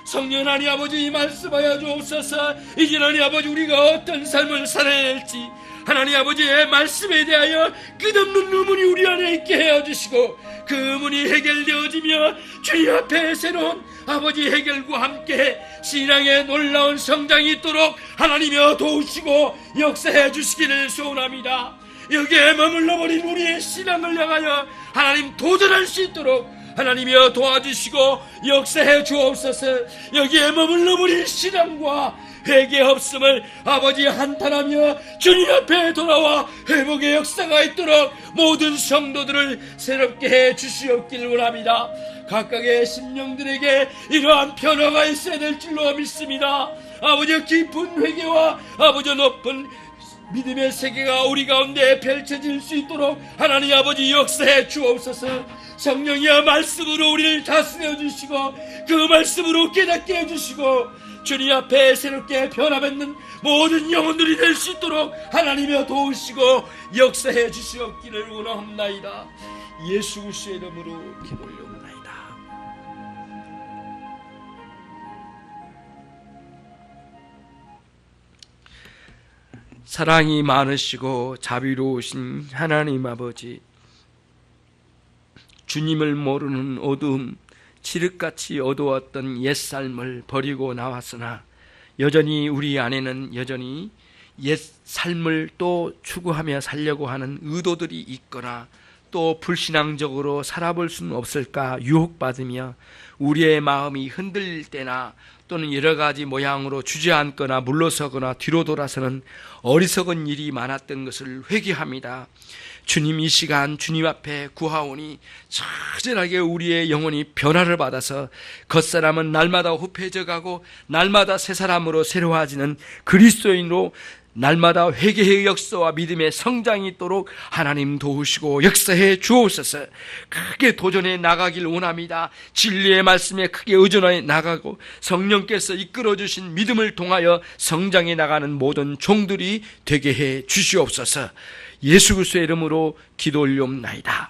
성령 하나님 아버지, 말씀하여 주옵소서. 이제 하나님 아버지, 우리가 어떤 삶을 살아야 할지 하나님 아버지의 말씀에 대하여 끝없는 의문이 우리 안에 있게 해주시고 그 의문이 해결되어지며 주님 앞에 새로운 아버지 해결과 함께 신앙의 놀라운 성장이 있도록 하나님여 도우시고 역사해 주시기를 소원합니다. 여기에 머물러버린 우리의 신앙을 향하여 하나님 도전할 수 있도록 하나님이여 도와주시고 역사해 주옵소서. 여기에 머물러버린 신앙과 회개 없음을 아버지 한탄하며 주님 앞에 돌아와 회복의 역사가 있도록 모든 성도들을 새롭게 해 주시옵기를 원합니다. 각각의 심령들에게 이러한 변화가 있어야 될 줄로 믿습니다. 아버지, 깊은 회개와 아버지 높은 믿음의 세계가 우리 가운데 펼쳐질 수 있도록 하나님 아버지 역사해 주옵소서. 성령이여 말씀으로 우리를 다스려 주시고 그 말씀으로 깨닫게 해주시고 주님 앞에 새롭게 변화받는 모든 영혼들이 될 수 있도록 하나님이여 도우시고 역사해 주시옵기를 원하옵나이다. 예수 그리스도의 이름으로 기도 올려옵나이다. 사랑이 많으시고 자비로우신 하나님 아버지, 주님을 모르는 어두움, 칠흑같이 어두웠던 옛삶을 버리고 나왔으나 여전히 우리 안에는 여전히 옛삶을 또 추구하며 살려고 하는 의도들이 있거나 또 불신앙적으로 살아볼 수는 없을까 유혹받으며 우리의 마음이 흔들릴 때나 또는 여러 가지 모양으로 주저앉거나 물러서거나 뒤로 돌아서는 어리석은 일이 많았던 것을 회개합니다. 주님, 이 시간 주님 앞에 구하오니 처절하게 우리의 영혼이 변화를 받아서 겉사람은 날마다 후패져 가고 날마다 새 사람으로 새로워지는 그리스도인으로 날마다 회개의 역사와 믿음의 성장이 있도록 하나님 도우시고 역사해 주옵소서. 크게 도전해 나가길 원합니다. 진리의 말씀에 크게 의존해 나가고 성령께서 이끌어주신 믿음을 통하여 성장해 나가는 모든 종들이 되게 해 주시옵소서. 예수 그리스도의 이름으로 기도 올리옵나이다.